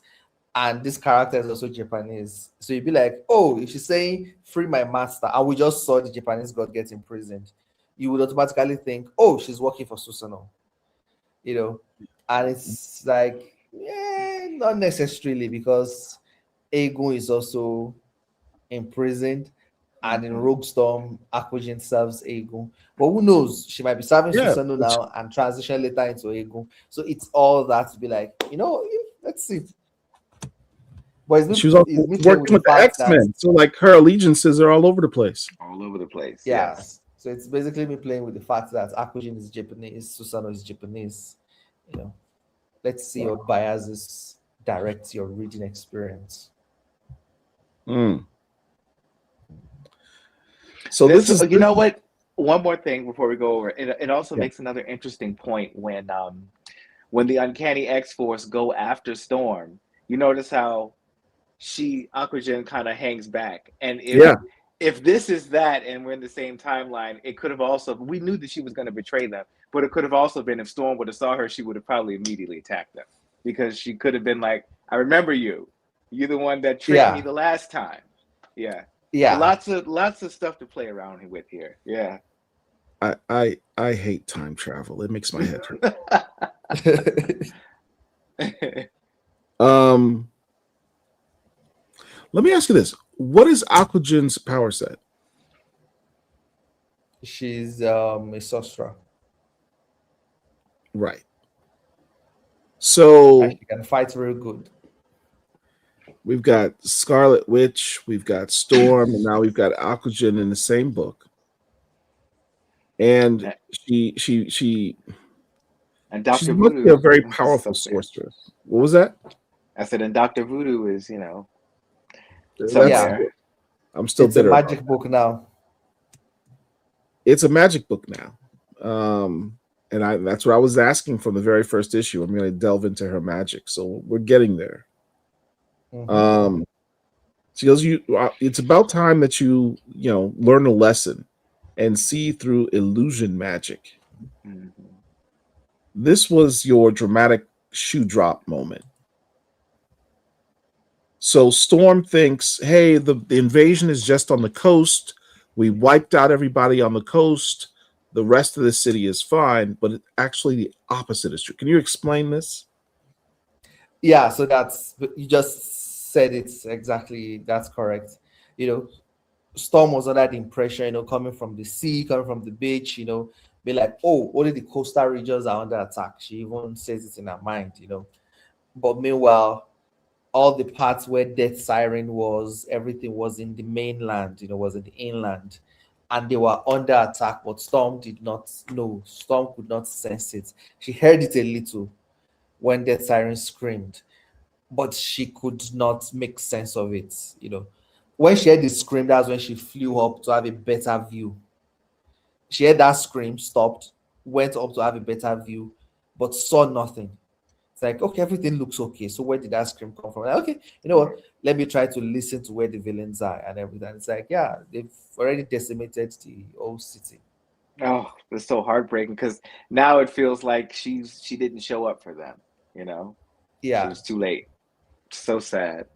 and this character is also Japanese. So you'd be like, if she's saying free my master, and we just saw the Japanese god get imprisoned, you would automatically think, she's working for Susanoo. And it's like, not necessarily, because Aegon is also imprisoned, and in Rogue Storm, Aquajin serves Aegon. But who knows? She might be serving Susanoo now and transition later into Aegon. So it's all that to be like, let's see. But she was also working with the X-Men, so like her allegiances are all over the place. All over the place. Yeah. Yes. So it's basically me playing with the fact that Akujin is Japanese, Susano is Japanese. You know, let's see your biases direct your reading experience. Mm. So This, this is you know what? One more thing before we go over. It also Yeah. makes another interesting point when the Uncanny X Force go after Storm. You notice how Aquagen kind of hangs back, and Yeah. if this is that, and we're in the same timeline, it could have also. We knew that she was going to betray them, but it could have also been if Storm would have saw her, she would have probably immediately attacked them because she could have been like, "I remember you. You're the one that tricked me Yeah, the last time." Yeah. So yeah. lots of stuff to play around with here. Yeah. I hate time travel. It makes my head hurt. Um, let me ask you this: what is Aquagen's power set? She's a sorcerer. Right. So And she can fight very good. we've got Scarlet Witch, we've got Storm, and now we've got Aquagen in the same book. And she And she's Dr. must be a Voodoo very is powerful up there. sorceress. What was that? I said, and Dr. Voodoo is, That's somewhere. I'm still It's a bitter about magic book now. it's a magic book now. And that's what I was asking from the very first issue. I'm going to delve into her magic. So we're getting there. Mhm. She goes, it's about time that you learn a lesson and see through illusion magic. Mhm. This was your dramatic shoe drop moment. So Storm thinks, hey, the invasion is just on the coast. We wiped out everybody on the coast. The rest of the city is fine, but actually the opposite is true. Can you explain this? Yeah, so you just said it exactly. That's correct. You know, Storm was under the impression, coming from the sea, coming from the beach, be like, oh, only the coastal regions are under attack. She even says it in her mind. But meanwhile, all the parts where Death Siren was, everything was in the mainland, was in the inland. And they were under attack, but Storm did not know. Storm could not sense it. She heard it a little when Death Siren screamed, but she could not make sense of it. When she heard the scream, that's when she flew up to have a better view. She heard that scream, stopped, went up to have a better view, but saw nothing. It's like, okay, everything looks okay. So where did that scream come from? Like, okay, you know what? Let me try to listen to where the villains are and everything. It's like, yeah, they've already decimated the whole city. Oh, it's so heartbreaking because now it feels like she didn't show up for them. It Yeah, was too late. So sad.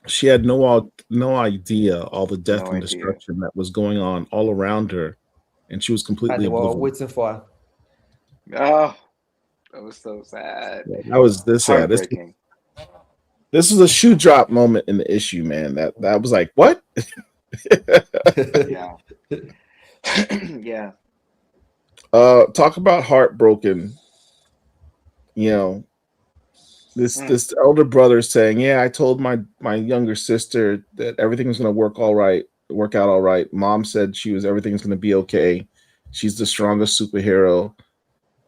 She had no idea all the death No and idea. destruction that was going on all around her, and she was and completely they were oblivious. waiting for her. Oh, that was so sad. Yeah, that was this. Yeah, Heartbreaking. this was a shoe drop moment in the issue, man. That was like what? Yeah. Yeah. Talk about heartbroken. This elder brother saying, "Yeah, I told my younger sister that everything was going to work out all right. Mom said everything's going to be okay. She's the strongest superhero.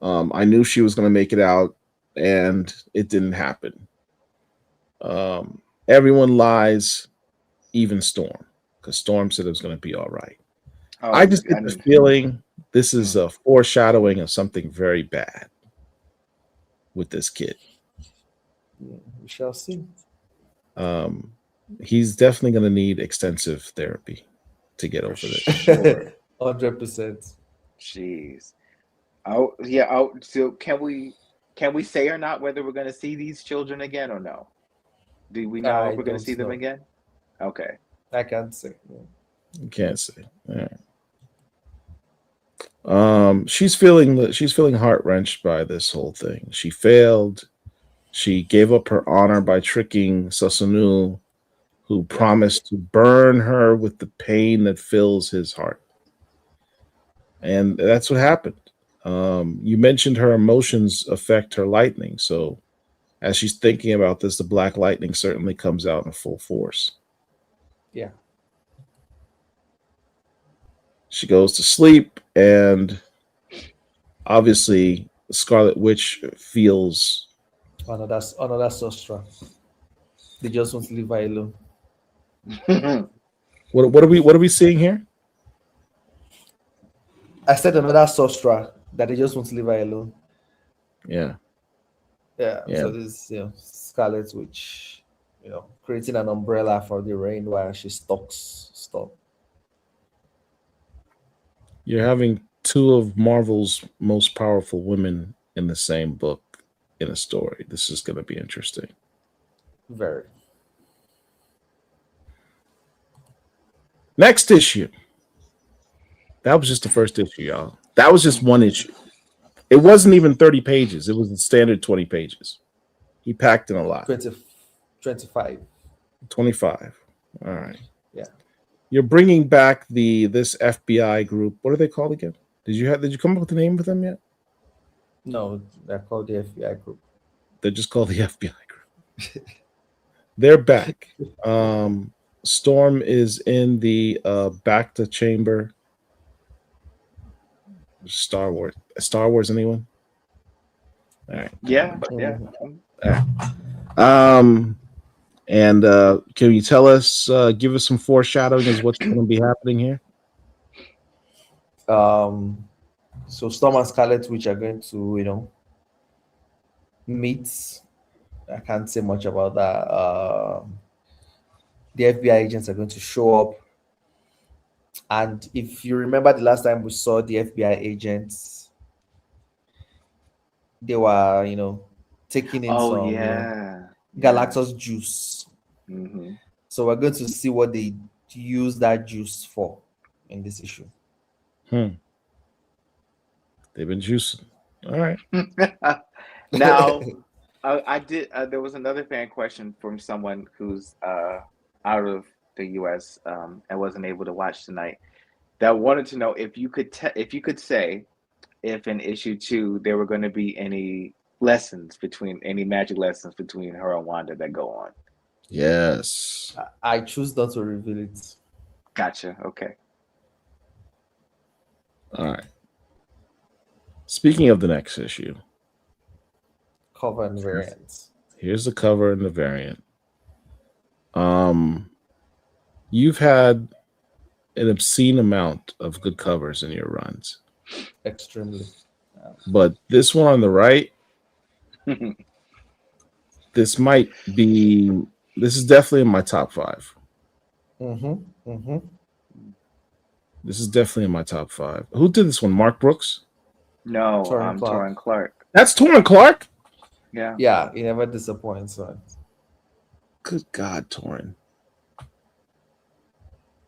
I knew she was going to make it out, and it didn't happen. Everyone lies, even Storm, because Storm said it was going to be all right. Oh, I just get the feeling this is Mm. a foreshadowing of something very bad with this kid. We shall see. He's definitely going to need extensive therapy to get For over this. sure. 100%. Jeez. Oh, yeah. Oh, so can we say or not whether we're going to see these children again or no? Do we know if I we're going to see don't them know. again? Okay. I can't say. You can't say. All right. She's feeling heart wrenched by this whole thing. She failed. She gave up her honor by tricking Sasunu, who promised to burn her with the pain that fills his heart. And that's what happened. You mentioned her emotions affect her lightning. So as she's thinking about this, the black lightning certainly comes out in full force. Yeah. She goes to sleep, and obviously, the Scarlet Witch feels. Another sorcerer. They just want to leave her alone. What are we seeing here? I said another sorcerer that they just want to leave her alone. Yeah, Yeah. yeah. So this Scarlet Witch, creating an umbrella for the rain while she stalks stuff. You're having two of Marvel's most powerful women in the same book in a story. This is going to be interesting. Very. Next issue. That was just the first issue, y'all. That was just one issue. It wasn't even 30 pages. It was the standard 20 pages. He packed in a lot. 25. 25. All right. Yeah. You're bringing back this FBI group. What are they called again? Did you come up with the name for them yet? No, they're called the FBI group. They're just called the FBI group. They're back. Storm is in the Bacta chamber. Star Wars, anyone? All right. Yeah. And can you tell us, give us some foreshadowing as what's going to be happening here? So Storm and Scarlet Witch are going to, meet. I can't say much about that. The FBI agents are going to show up. And if you remember the last time we saw the FBI agents, they were, taking in some Galactus juice. Mm-hmm. So we're going to see what they use that juice for in this issue. They've been juicing. All right. Now, I did. There was another fan question from someone who's out of the U.S. And wasn't able to watch tonight. That wanted to know if you could say if in issue 2 there were going to be any magic lessons between her and Wanda that go on. Yes. I choose not to reveal it. Gotcha. Okay. All right. Speaking of the next issue, Cover and variants. here's the cover and the variant. You've had an obscene amount of good covers in your runs. Extremely. But this one on the right, this is definitely in my top 5. This is definitely in my top 5. Who did this one? Mark Brooks? No, Torrin Clark. That's Torrin Clark? Yeah. Yeah, he never disappoints. Right? Good God, Torrin.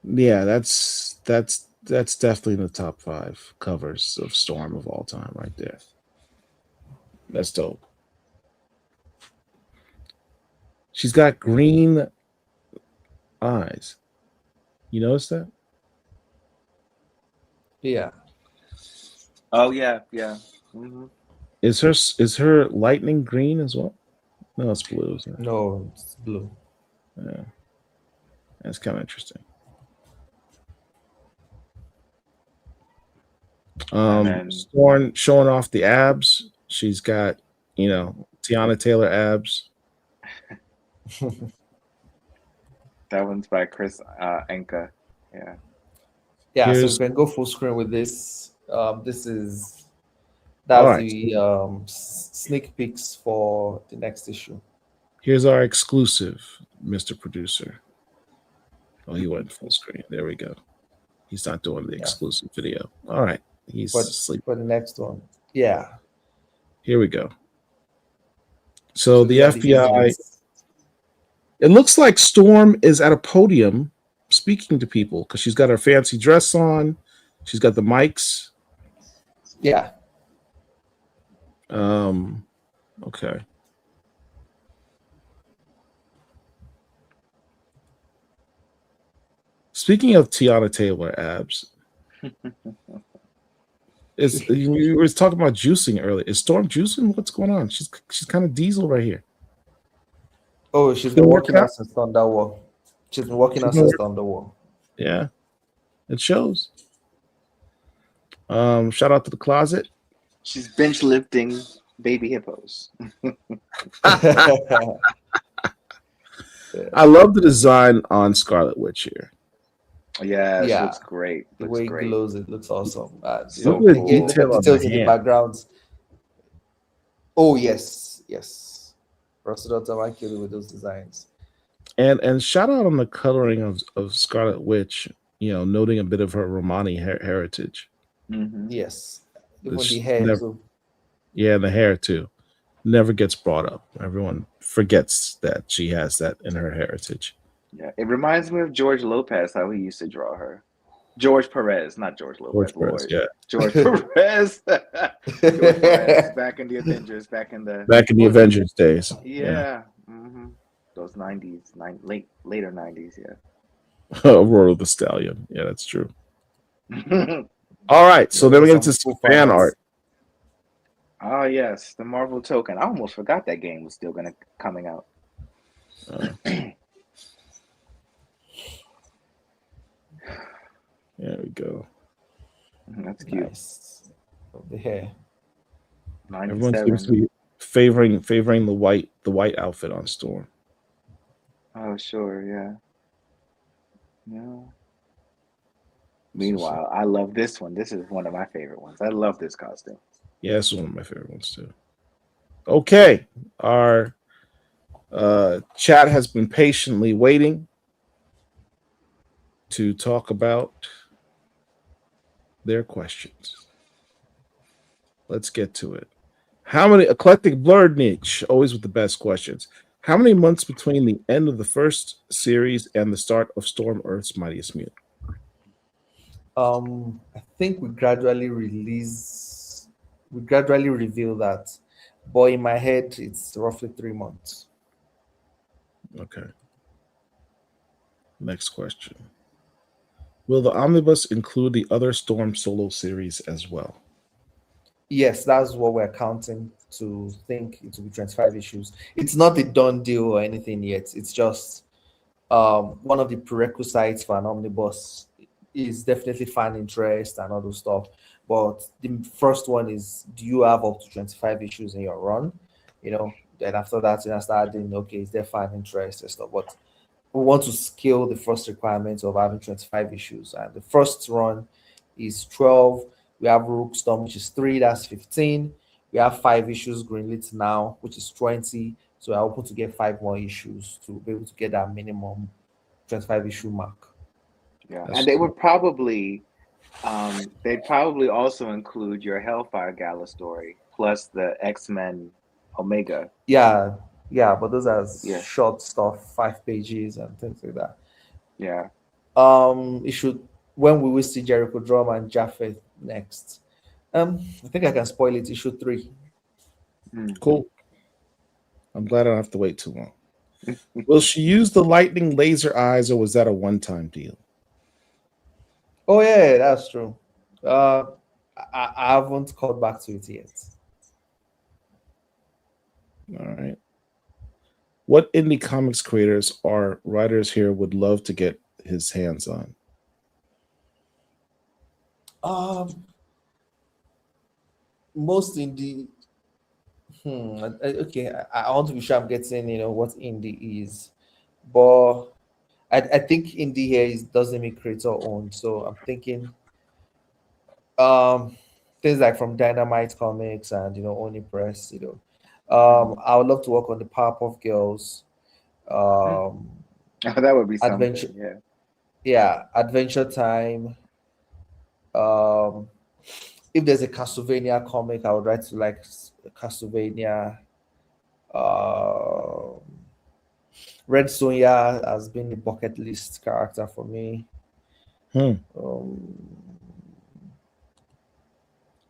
Yeah, that's definitely in the top 5 covers of Storm of all time right there. That's dope. She's got green eyes. You notice that? Yeah. Oh yeah. Mm-hmm. Is her lightning green as well? No, it's blue. Isn't it? No, it's blue. Yeah, that's kind of interesting. Storm showing off the abs. She's got, Tiana Taylor abs. That one's by Chris Anka. Yeah. Yeah, so we can go full screen with this. That's the sneak peeks for the next issue. Here's our exclusive, Mr. Producer. Oh, he went full screen. There we go. He's not doing the exclusive video. All right. He's asleep. For the next one. Yeah. Here we go. So the FBI, it looks like Storm is at a podium speaking to people because she's got her fancy dress on. She's got the mics. Yeah. Okay. Speaking of Tiana Taylor abs, we were talking about juicing earlier. Is Storm juicing? What's going on? She's kind of diesel right here. Oh, she's been working out since Thunderwall. She's been working out since Thunderwall. Yeah, it shows. Shout out to the closet. She's bench lifting baby hippos. I love the design on Scarlet Witch here. Yeah, she Yeah, looks great. the Looks way it great. glows, it looks awesome. So Look at the cool. Again, look at detail the on the details in the hand. background. Oh yes, yes. Russell Tamakili with those designs. And shout out on the coloring of Scarlet Witch, noting a bit of her Romani heritage. Mhm. Yes, even This the hair never- too. Yeah, and the hair too. Never gets brought up. Everyone forgets that she has that in her heritage. Yeah, it reminds me of George Lopez, how he used to draw her. George Perez, not George Lopez. George Perez, Lord. yeah. George Perez. George Perez, back in the Avengers, back in the Back in the what was it? Avengers days. Yeah. Those 90s, later 90s, Aurora the Stallion. Yeah, that's true. yeah. All right, so then we get into Some some cool fan fanarts. art. Oh yes, the Marvel token. I almost forgot that game was still coming out. There we go. That's cute. Nice. Of the hair. Everyone 97. seems to be favoring the white outfit on Storm. Oh sure, yeah. Yeah. Meanwhile, I love this one. This is one of my favorite ones. I love this costume. Yeah, this is one of my favorite ones too. Okay, our chat has been patiently waiting to talk about their questions. Let's get to it. How many eclectic blurred niche? Always with the best questions. How many months between the end of the first series and the start of Storm Earth's Mightiest Mutant? I think we gradually reveal that, but in my head, it's roughly 3 months. Okay. Next question. Will the omnibus include the other Storm solo series as well? Yes, that's what we're counting to think it will be 25 issues. It's not a done deal or anything yet. It's just one of the prerequisites for an omnibus is definitely fan interest and all those stuff. But the first one is, do you have up to 25 issues in your run? Then after that, I start doing, okay, is there fan interest and stuff? But we want to scale the first requirement of having 25 issues. And the first run is 12. We have Rook Storm, which is 3, that's 15. We have 5 issues greenlit now, which is 20. So we're hoping to get 5 more issues to be able to get that minimum 25 issue mark. Yeah, That's and they cool. would probably, they'd probably also include your Hellfire Gala story plus the X-Men Omega. Yeah, but those are Yeah. short stuff, 5 pages and things like that. Yeah. It should, when we will see Jericho Drum and Japheth next. I think I can spoil it. Issue 3. Cool. I'm glad I don't have to wait too long. Will she use the lightning laser eyes, or was that a one-time deal? Oh yeah, that's true. I haven't called back to it yet. All right. What indie comics creators or writers here would love to get his hands on? Most indie. Okay, I want to be sure I'm getting what indie is, but I think indie here doesn't make creator owned. So I'm thinking things like from Dynamite Comics and Oni Press. I would love to work on the Powerpuff Girls. Oh, that would be something. Adventure. Yeah, Adventure Time. If there's a Castlevania comic, I would write to like Castlevania. Red Sonja has been a bucket list character for me.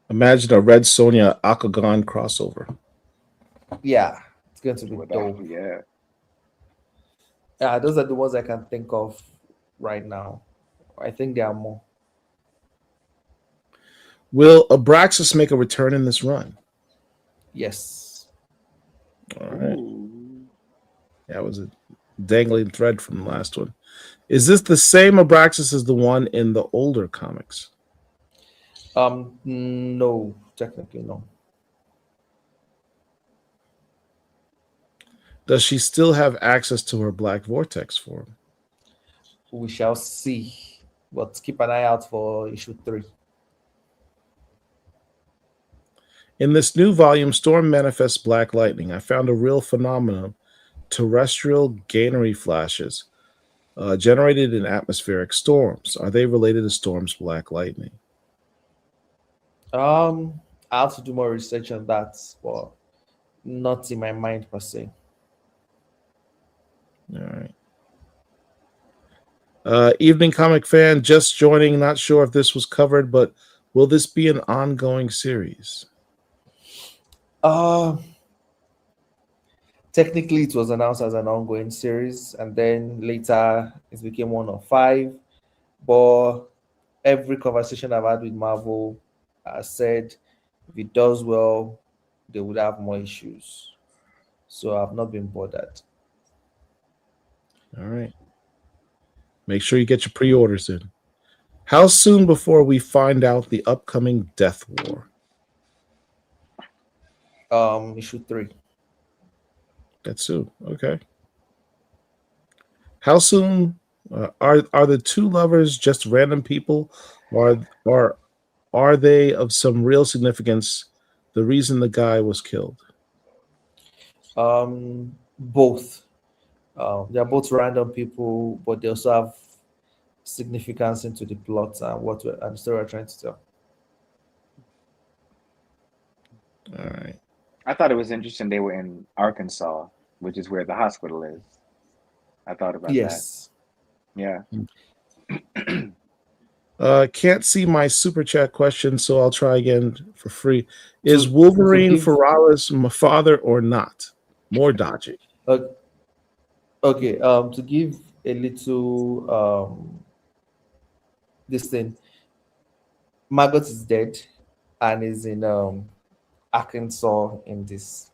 Imagine a Red Sonja Akagon crossover. Yeah, it's going to be dope. Yeah. Yeah, those are the ones I can think of right now. I think there are more. Will Abraxas make a return in this run? Yes. All right. That was a dangling thread from the last one. Is this the same Abraxas as the one in the older comics? No, technically no. Does she still have access to her Black Vortex form? We shall see. But keep an eye out for issue 3. In this new volume, Storm manifests black lightning. I found a real phenomenon: terrestrial gainery flashes generated in atmospheric storms. Are they related to Storm's black lightning? I have to do more research on that, but not in my mind per se. All right. Evening Comic Fan just joining. Not sure if this was covered, but will this be an ongoing series? Uh Technically it was announced as an ongoing series, and then later it became one of 5. But every conversation I've had with Marvel has said if it does well, they would have more issues. So I've not been bothered. All right. Make sure you get your pre-orders in. How soon before we find out the upcoming Death War? Issue 3. That's soon. Okay. How soon are the two lovers just random people, or are they of some real significance? The reason the guy was killed. Both. They're both random people, but they also have significance into the plot and and the story we're trying to tell. All right. I thought it was interesting they were in Arkansas, which is where the hospital is. I thought about that. Yes. Yeah. Can't see my super chat question, so I'll try again for free. Is To Wolverine give Ferraris my father or not? More dodgy. okay, to give a little this thing, Margot is dead and is in Arkansas in this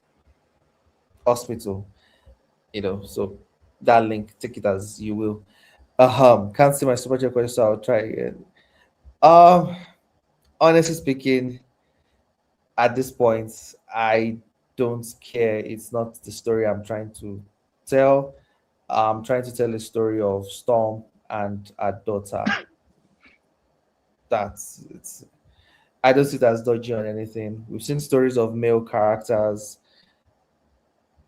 hospital, so that link, take it as you will. Can't see my super chat question, so I'll try again. Um, Honestly speaking, at this point, I don't care. It's not the story I'm trying to tell. I'm trying to tell a story of Storm and her daughter. That's it's. I don't see it as dodgy on anything. We've seen stories of male characters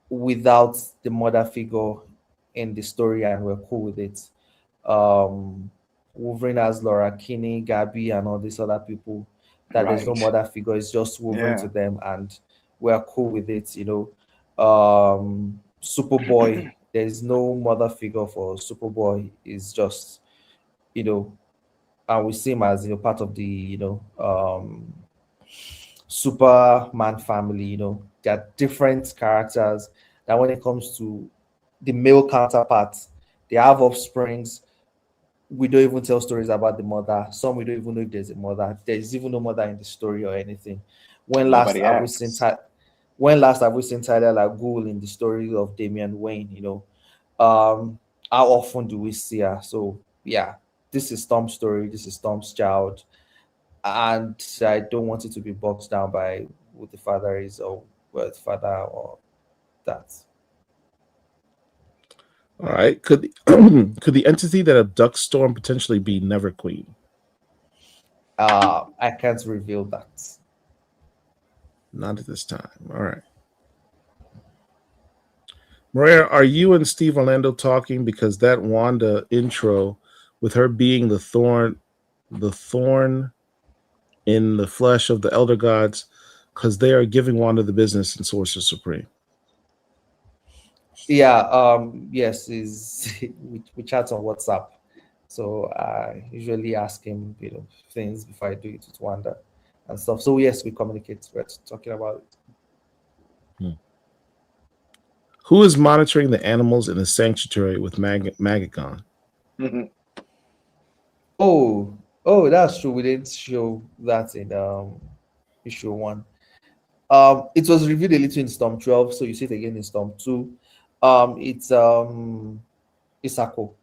without the mother figure in the story, and we're cool with it. Um, Wolverine has Laura Kinney, Gabby, and all these other people that there's no Right. mother figure. It's just Wolverine Yeah. to them, and we're cool with it. Superboy. There is no mother figure for Superboy. Is just you know, and we see him as part of the Superman family. There are different characters that when it comes to the male counterparts, they have offsprings. We don't even tell stories about the mother. Some we don't even know if there's a mother. There's even no mother in the story or anything. When last Nobody have we seen asks. when last have we seen Tyler like Ghoul in the story of Damian Wayne? How often do we see her? So yeah, this is Tom's story. This is Tom's child, and I don't want it to be boxed down by who the father is or where the father or that. All right. Could the, could the entity that abducts Storm potentially be Never Queen? I can't reveal that. Not at this time. All right. Maria, are you and Steve Orlando talking? Because that Wanda intro with her being the thorn in the flesh of the elder gods, because they are giving Wanda the business in Sorcerer Supreme. Yeah, yes, is we chat on WhatsApp. So I usually ask him, things before I do it with Wanda and stuff. So yes, we communicate. We're talking about it. Who is monitoring the animals in the sanctuary with Magagon? Oh, that's true. We didn't show that in issue 1. It was reviewed a little in Storm 12, so you see it again in Storm 2. It's Isako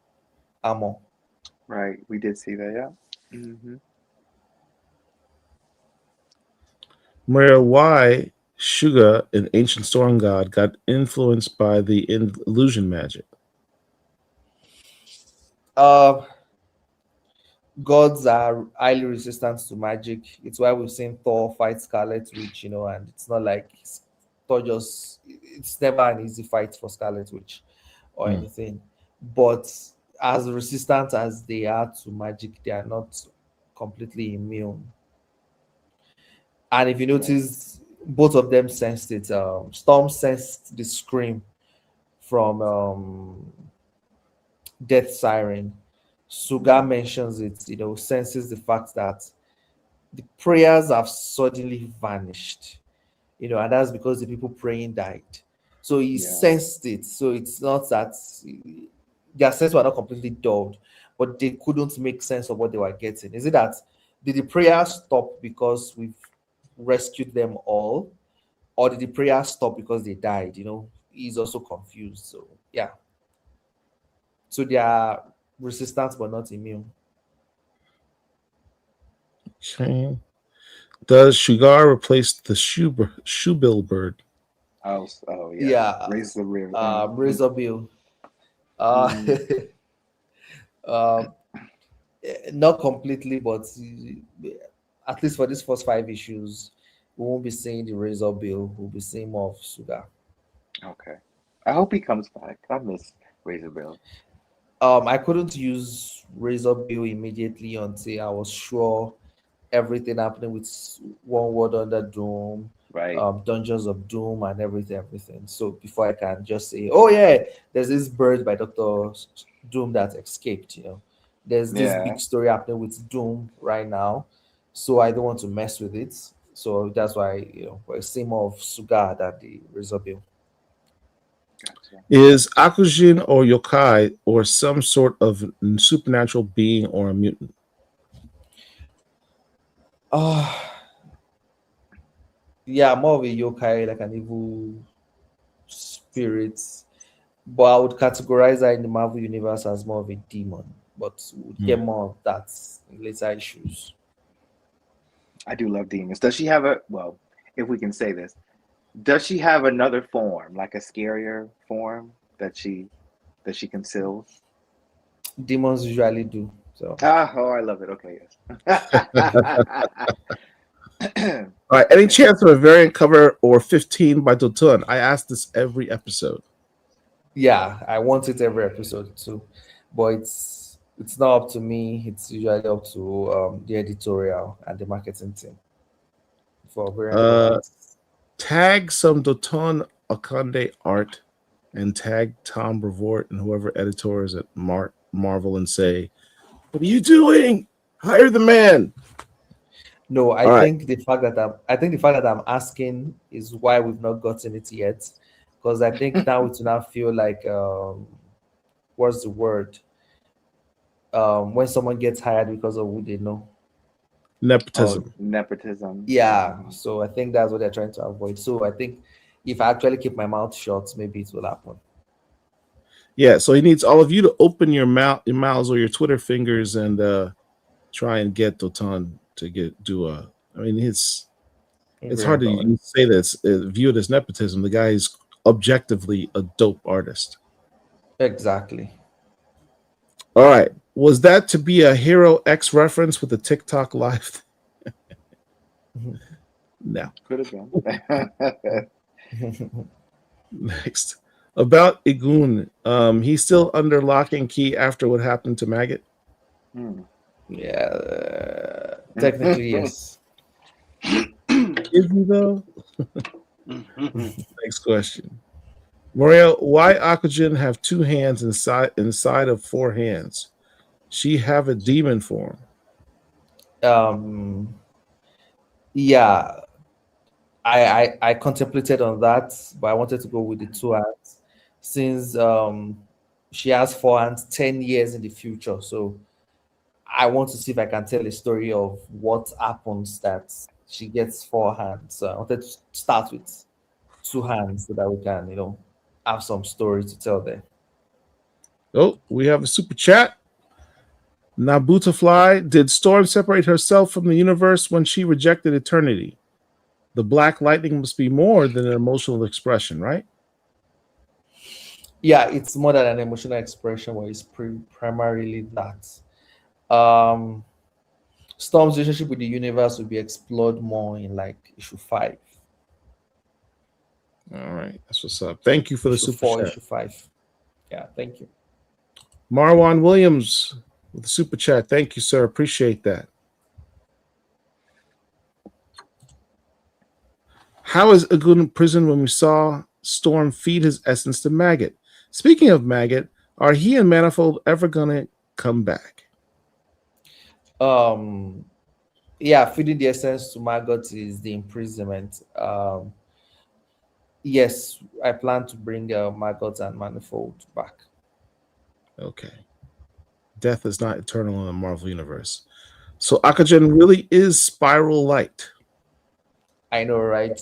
Amo. Right. We did see that. Yeah. Maria, why Shuga, an ancient storm god, got influenced by the illusion magic? Uh, Gods are highly resistant to magic. It's why we've seen Thor fight Scarlet Witch, and it's not like Thor just, it's never an easy fight for Scarlet Witch or Hmm. anything. But as resistant as they are to magic, they are not completely immune. And if you notice, both of them sensed it. Storm sensed the scream from Death Siren. Suga mentions it, senses the fact that the prayers have suddenly vanished, and that's because the people praying died. So he sensed it. So it's not that their sense were not completely dulled, but they couldn't make sense of what they were getting. Is it that did the prayer stop because we've rescued them all, or did the prayer stop because they died? He's also confused. So yeah, so they are resistant but not immune. Okay. Does Shugar replace the shoebill bird? Oh yeah. Yeah, Raise the rear. Razor Bill. Uh, Mm. uh, Not completely, but at least for these first five issues, we won't be seeing the Razor Bill. We'll be seeing more of Sugar. Okay. I hope he comes back. I miss Razor Bill. I couldn't use Razor Bill immediately until I was sure everything happening with One World Under Doom, Right. Dungeons of Doom, and everything. So before I can just say, oh yeah, there's this bird by Doctor Doom that escaped. There's this Yeah. big story happening with Doom right now, so I don't want to mess with it. So that's why we're seeing more of Suga than the Razor Bill. Gotcha. Is Akujin or yokai or some sort of supernatural being or a mutant? Ah, yeah, more of a yokai, like an evil spirit. But I would categorize that in the Marvel universe as more of a demon. But we'll get more of that in later issues. I do love demons. Does she have if we can say this, does she have another form, like a scarier form that she conceals? Demons usually do. So I love it. Okay, yes. All right. Any chance of a variant cover or 15 by Dotun? I ask this every episode. yeah, I want it every episode too. But it's not up to me. It's usually up to the editorial and the marketing team for variant Uh, covers. Tag some Dotun Akande art and tag Tom Brevoort and whoever editor is at Marvel and say, "What are you doing? Hire the man." No, I All right. think the fact that I'm asking is why we've not gotten it yet. Because I think now it will now feel like what's the word? When someone gets hired because of who they know. Or Nepotism. Nepotism. yeah, so I think that's what they're trying to avoid. So I think if I actually keep my mouth shut, maybe it will happen. Yeah. So he needs all of you to open your mouths or your Twitter fingers and try and get Dotun to do a. I mean, it's hard Variant cover. to say this, view it as nepotism. The guy is objectively a dope artist. Exactly. All right. Was that to be a Hero X reference with the TikTok live? No. Could have been. Next. About Igun. He's still under lock and key after what happened to Maggot. Yeah, technically yes. Is he though? Next question. Murea, why Akujin have two hands inside of four hands? She have a demon form. Yeah, I contemplated on that, but I wanted to go with the two hands since she has four hands 10 years in the future. So I want to see if I can tell a story of what happens that she gets four hands. So I wanted to start with two hands so that we can, have some story to tell there. Oh, we have a super chat. Nabutafly, did Storm separate herself from the universe when she rejected eternity? The black lightning must be more than an emotional expression, right? Yeah, it's more than an emotional expression, where it's primarily that. Um, Storm's relationship with the universe will be explored more in like issue 5, All right, that's what's up. Thank you for the issue super 4, chat. issue 5. Yeah, thank you. Marwan Williams with the super chat. Thank you, sir. Appreciate that. How is Agun in prison when we saw Storm feed his essence to Maggot? Speaking of Maggot, are he and Manifold ever gonna come back? Um, yeah, feeding the essence to Margot is the imprisonment. Yes, I plan to bring Margot and Manifold back. Okay. Death is not eternal in the Marvel Universe. So Akagen really is Spiral Light. I know, right?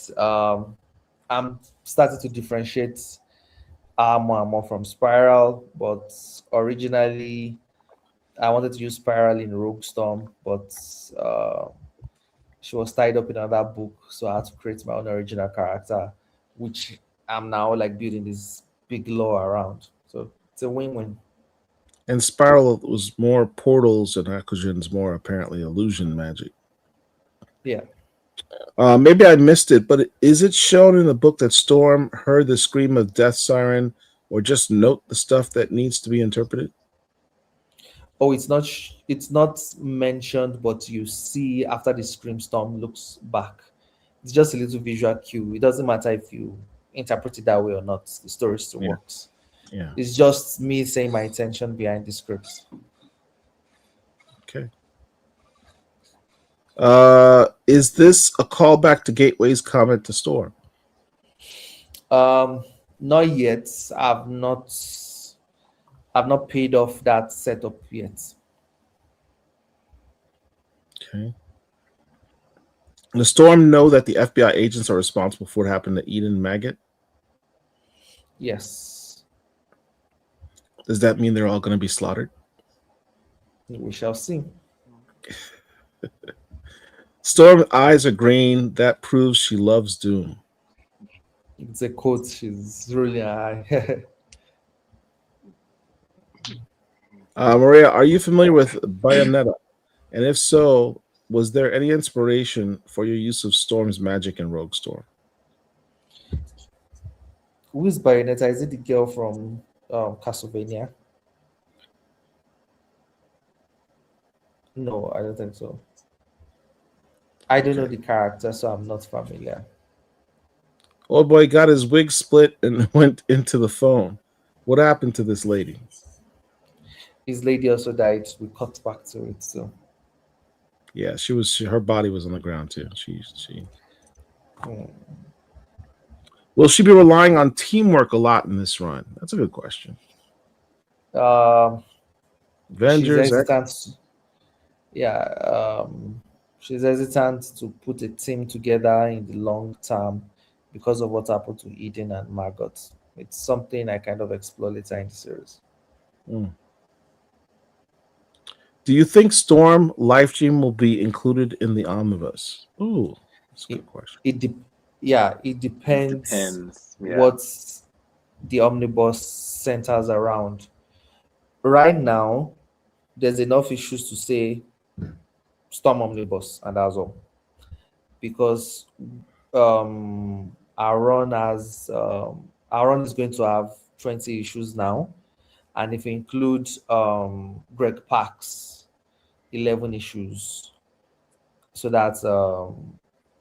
I'm starting to differentiate more and more from Spiral, but originally I wanted to use Spiral in Rogue Storm, but she was tied up in another book, so I had to create my own original character, which I'm now like building this big lore around. So it's a win-win. And Spiral was more portals and Akagen's more apparently illusion magic. Yeah. Maybe I missed it, but is it shown in the book that Storm heard the scream of death siren, or just note the stuff that needs to be interpreted? Oh, it's not mentioned, but you see after the scream, Storm looks back. It's just a little visual cue. It doesn't matter if you interpret it that way or not. The story still Yeah. works. Yeah. It's just me saying my intention behind the script. Okay. Is this a callback to Gateway's comment to Storm? Not yet. I've not paid off that setup yet. Okay. Does Storm know that the FBI agents are responsible for what happened to Eden and Maggot? Yes. Does that mean they're all going to be slaughtered? We shall see. Storm's eyes are green. That proves she loves Doom. It's a quote. She's really high. Maria, are you familiar with Bayonetta? And if so, was there any inspiration for your use of Storm's magic in Rogue Storm? Who is Bayonetta? Is it the girl from Castlevania? No, I don't think so. I don't know the character, so I'm not familiar. Old boy got his wig split and went into the phone. What happened to this lady? His lady also died. We cut back to it. So Yeah, her body was on the ground too. She. Will she be relying on teamwork a lot in this run? That's a good question. Avengers. She's hesitant. She's hesitant to put a team together in the long term because of what happened to Eden and Margot. It's something I kind of explore later in the series. Do you think Storm Life Dream will be included in the omnibus? Ooh, that's a good question. It depends, Yeah. what the omnibus centers around. Right now, there's enough issues to say Storm Omnibus, and that's all. Because our run is going to have 20 issues now, and if we include Greg Pak's 11 issues, so that's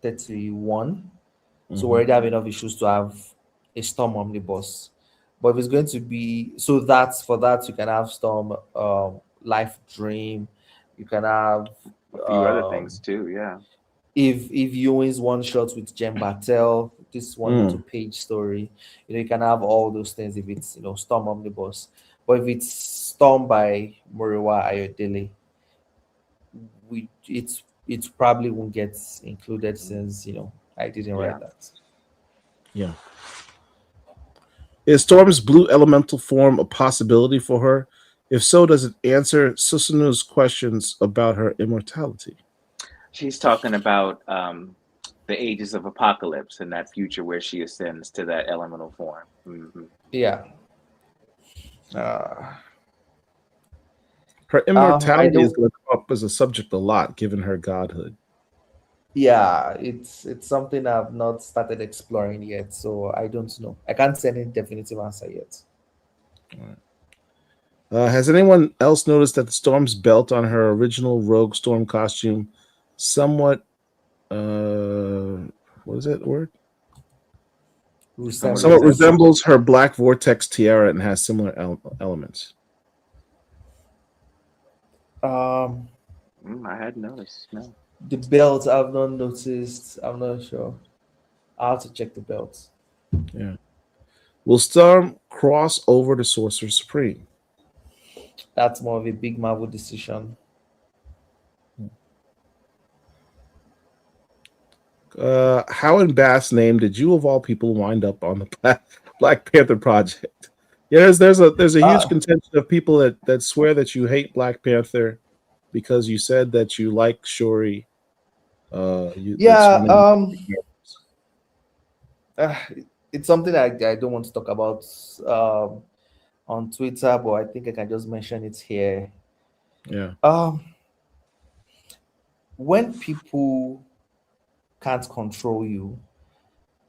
31. So we already have enough issues to have a Storm Omnibus. But if it's going to be so, that's for that you can have Storm Life Dream, you can have A few other things too, yeah. If Ewing's one shot with Jem Bartel, this one little page story, you can have all those things if it's Storm Omnibus. But if it's Storm by Murewa Ayodele, it probably won't get included since I didn't write that. Yeah. Is Storm's blue elemental form a possibility for her? If so, does it answer Susanu's questions about her immortality? She's talking about the ages of apocalypse in that future where she ascends to that elemental form. Yeah. Uh, Her I immortality is don't. going to come up as a subject a lot, given her godhood. Yeah, it's something I've not started exploring yet, so I don't know. I can't say any definitive answer yet. Has anyone else noticed that the Storm's belt on her original Rogue Storm costume somewhat, what is that word? Somewhat Somewhat Resembles. resembles her Black Vortex tiara and has similar elements. Um, I hadn't noticed. No. the belt I've not noticed. I'm not sure. I have to check the belt. Yeah. Will Storm cross over to Sorcerer Supreme? That's more of a big Marvel decision. How in Bath's name did you of all people wind up on the Black Panther project? Yeah, there's a huge Ah, contention of people that swear that you hate Black Panther because you said that you like Shuri. That's yeah. one of you. Uh, it's something I don't want to talk about on Twitter, but I think I can just mention it here. Yeah, Um, when people can't control you,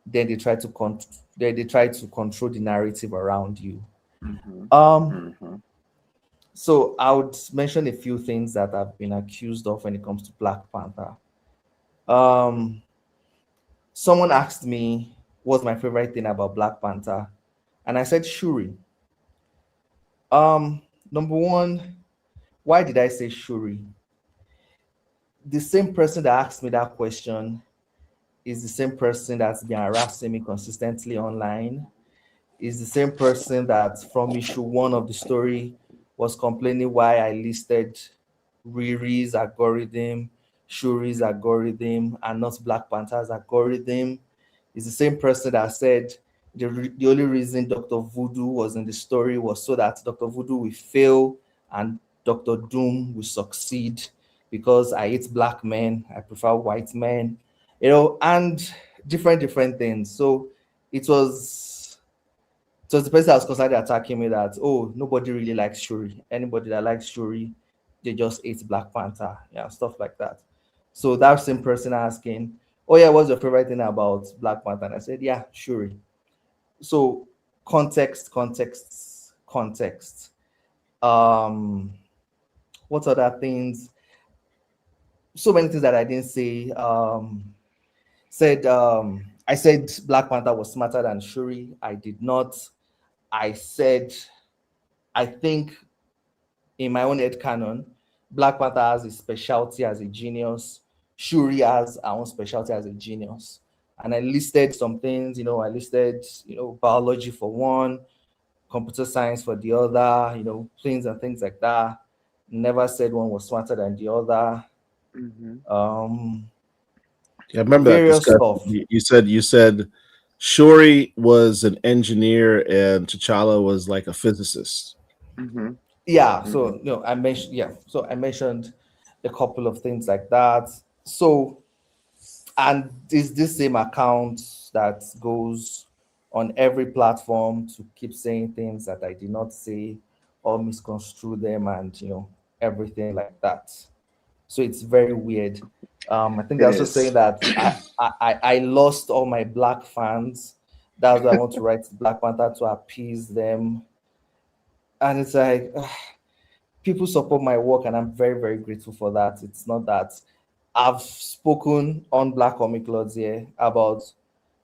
then they try to control the narrative around you. Mm-hmm. Um, Mm-hmm. so I would mention a few things that I've been accused of when it comes to Black Panther. Um, someone asked me what's my favorite thing about Black Panther, and I said Shuri. Number one, why did I say Shuri? The same person that asked me that question is the same person that's been harassing me consistently online. Is the same person that from issue one of the story was complaining why I listed Riri's algorithm, Shuri's algorithm, and not Black Panther's algorithm. Is the same person that said the only reason Dr. Voodoo was in the story was so that Dr. Voodoo will fail and Dr. Doom will succeed because I hate black men, I prefer white men, and different things. So it was the person that was constantly attacking me that, oh, nobody really likes Shuri. Anybody that likes Shuri, they just hate Black Panther, yeah, stuff like that. So that same person asking, oh yeah, what's your favorite thing about Black Panther? And I said, yeah, Shuri. So context. Um, what other things? So many things that I didn't say. I said Black Panther was smarter than Shuri. I did not. I said I think in my own head canon, Black Panther has a specialty as a genius. Shuri has her own specialty as a genius. And I listed some things, I listed, biology for one, computer science for the other, things and things like that. Never said one was smarter than the other. Mm-hmm. yeah. I remember that Various discussion. stuff. You said Shuri was an engineer and T'Challa was like a physicist. Mm-hmm. Yeah, Mm-hmm. so I mentioned a couple of things like that. So, and is this same account that goes on every platform to keep saying things that I did not say or misconstrue them and everything like that. So it's very weird. I think It they're also is. saying that I lost all my black fans. That's why I want to write Black Panther to appease them. And it's like people support my work and I'm very, very grateful for that. It's not that I've spoken on Black Comic Lords here about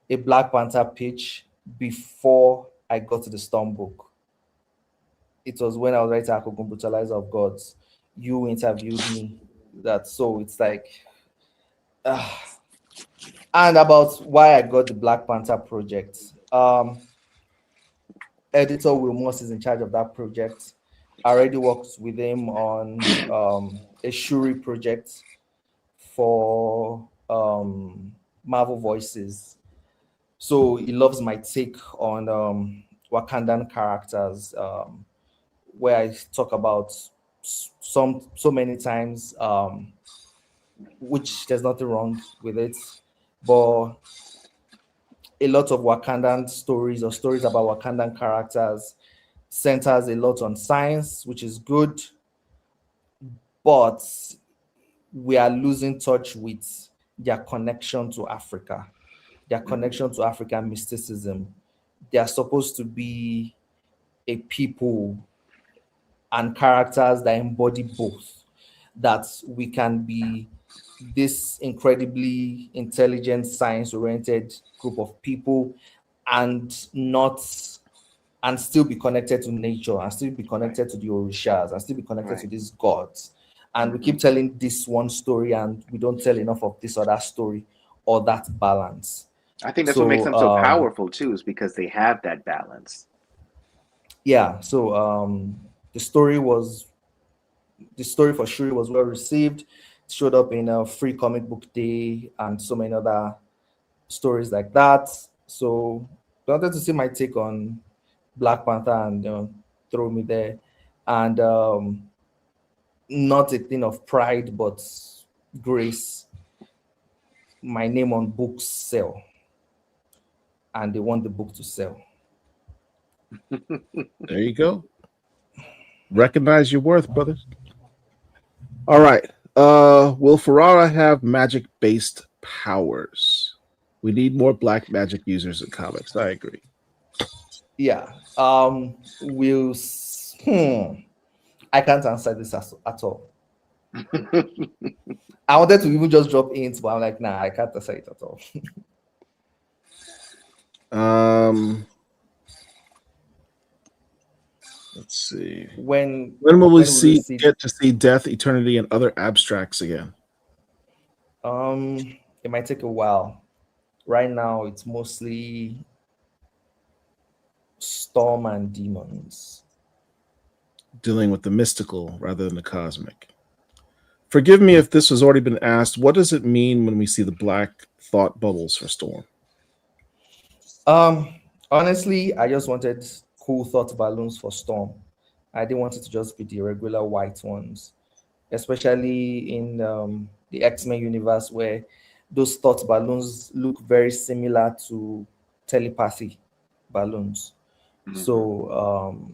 a Black Panther pitch before I got to the Storm book. It was when I was writing Akogun Brutalizer of Gods. You interviewed me. That so it's like uh, and about why I got the Black Panther project. Editor Will Moss is in charge of that project. I already worked with him on a Shuri project for Marvel Voices. So he loves my take on Wakandan characters, where I talk about so many times, which there's nothing wrong with it. but a lot of Wakandan stories or stories about Wakandan characters centers a lot on science, which is good, but we are losing touch with their connection to Africa, their connection to African mysticism. They are supposed to be a people and characters that embody both, that we can be this incredibly intelligent, science-oriented group of people and not and still be connected to nature and still be connected to the orishas and still be connected to these gods. And we keep telling this one story and we don't tell enough of this other story or that balance. I think that's what makes them so powerful too, is because they have that balance. Yeah. So the story for Shuri was well received. It showed up in a free comic book day and so many other stories like that. So I wanted to see my take on Black Panther and throw me there. And not a thing of pride, but grace. My name on books sell. And they want the book to sell. There you go. Recognize your worth, brothers. All right. Will Ferrara have magic-based powers? We need more black magic users in comics. I agree. Yeah. I can't answer this at all. I wanted to even just drop hints, but I'm like, nah, I can't answer it at all. Let's see. When will we get to see Death, Eternity, and other abstracts again? It might take a while. Right now, it's mostly Storm and demons. Dealing with the mystical rather than the cosmic. Forgive me if this has already been asked. What does it mean when we see the black thought bubbles for Storm? Honestly, I just wanted cool thought balloons for Storm. I didn't want it to just be the regular white ones, especially in the X-Men universe where those thought balloons look very similar to telepathy balloons. So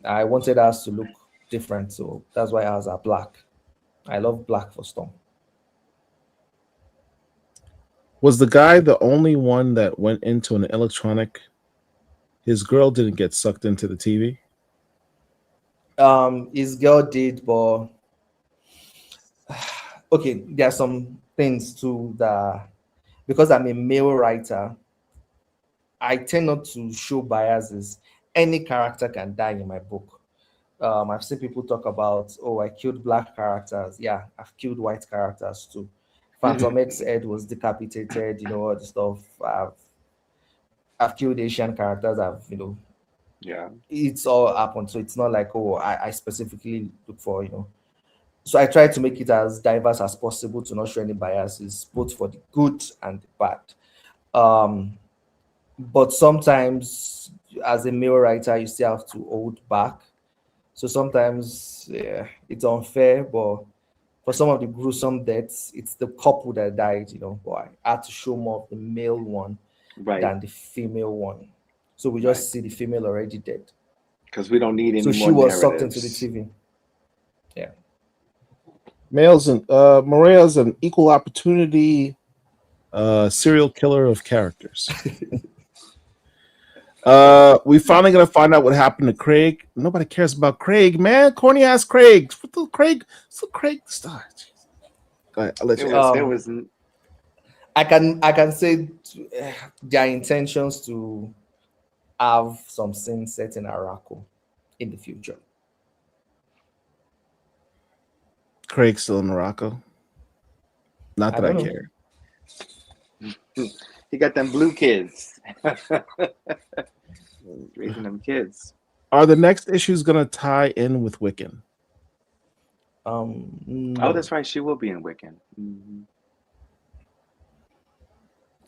I wanted us to look different, so that's why ours are black. I love black for Storm. Was the guy the only one that went into an electronic? His girl didn't get sucked into the TV? His girl did, but okay, there are some things too that, because I'm a male writer, I tend not to show biases. Any character can die in my book. I've seen people talk about, oh, I killed black characters. Yeah, I've killed white characters too. Phantom X's head was decapitated, all the stuff. I've killed Asian characters. Yeah, it's all happened. So it's not like, oh, I specifically look for, So I try to make it as diverse as possible to not show any biases, both for the good and the bad. But sometimes, as a male writer, you still have to hold back. So sometimes, yeah, it's unfair, but for some of the gruesome deaths, it's the couple that died, But I had to show more of the male one than the female one. So we just see the female already dead. Because we don't need any more So she was sucked into the TV. Yeah. Males and Murea's an equal opportunity serial killer of characters. We finally gonna find out what happened to Craig. Nobody cares about Craig, man. Corny ass Craig. What the Craig? So Craig star. Go ahead. I'll let you. I can say their intentions to have some scene set in Araco in the future. Craig's still in Morocco. Not that I care. He got them blue kids. Raising them kids. Are the next issues going to tie in with Wiccan? No. Oh, that's right. She will be in Wiccan. Mm-hmm.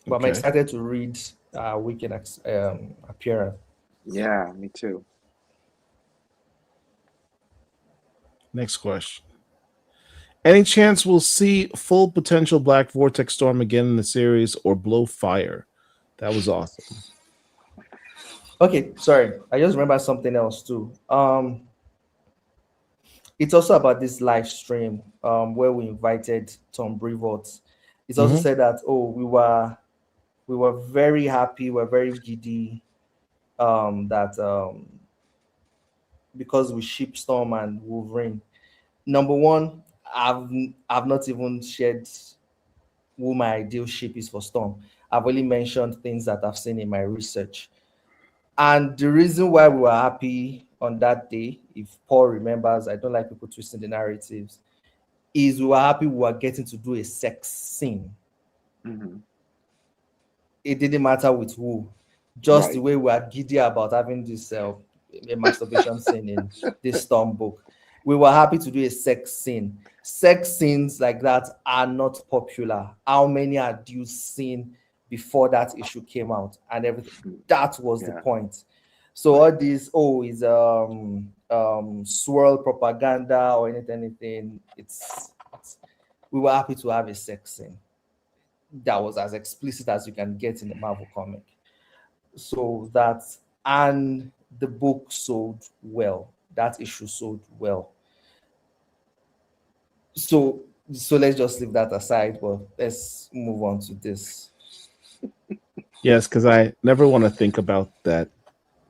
But I'm excited to read Wiccan appearance. Yeah, me too. Next question. Any chance we'll see full potential Black Vortex Storm again in the series or blow fire? That was awesome. Okay, sorry. I just remember something else too. It's also about this live stream where we invited Tom Brevoort. It's also said that we were very happy, we're very giddy that because we ship Storm and Wolverine. Number one, I've not even shared who my ideal ship is for Storm. I've only mentioned things that I've seen in my research. And the reason why we were happy on that day, if Paul remembers, I don't like people twisting the narratives, is we were happy we were getting to do a sex scene. Mm-hmm. It didn't matter with who, just the Right. way we are giddy about having this a masturbation scene in this Storm book. We were happy to do a sex scene. Sex scenes like that are not popular. How many are you seen before that issue came out and everything? That was the point. So all this is swirl propaganda or anything. It's we were happy to have a sex scene that was as explicit as you can get in a Marvel comic. So that's, and the book sold well. That issue sold well. So let's just leave that aside, but let's move on to this. Yes, because I never want to think about that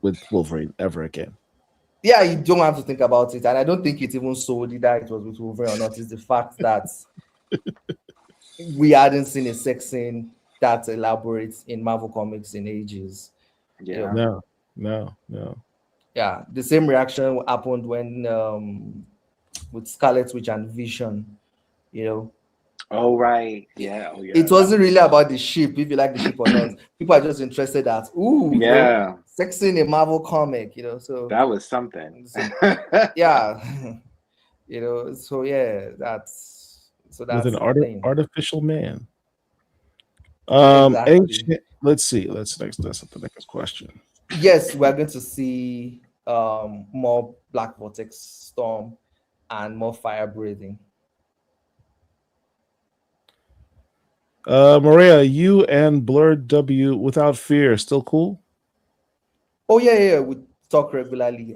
with Wolverine ever again. Yeah, you don't have to think about it, and I don't think it even sold either it was with Wolverine or not. It's the fact that we hadn't seen a sex scene that elaborates in Marvel comics in ages. Yeah. No. Yeah, the same reaction happened when with Scarlet Witch and Vision, Oh right. Yeah. Oh yeah. It wasn't really about the ship, if you like the ship or not. People are just interested at sex in a Marvel comic, so that was something. Yeah. So yeah, that's with an artificial man. Exactly. Let's see. That's the next question. Yes, we're going to see more Black Vortex Storm and more fire breathing. Murea, you and Blurred W Without Fear still cool? Oh yeah, we talk regularly.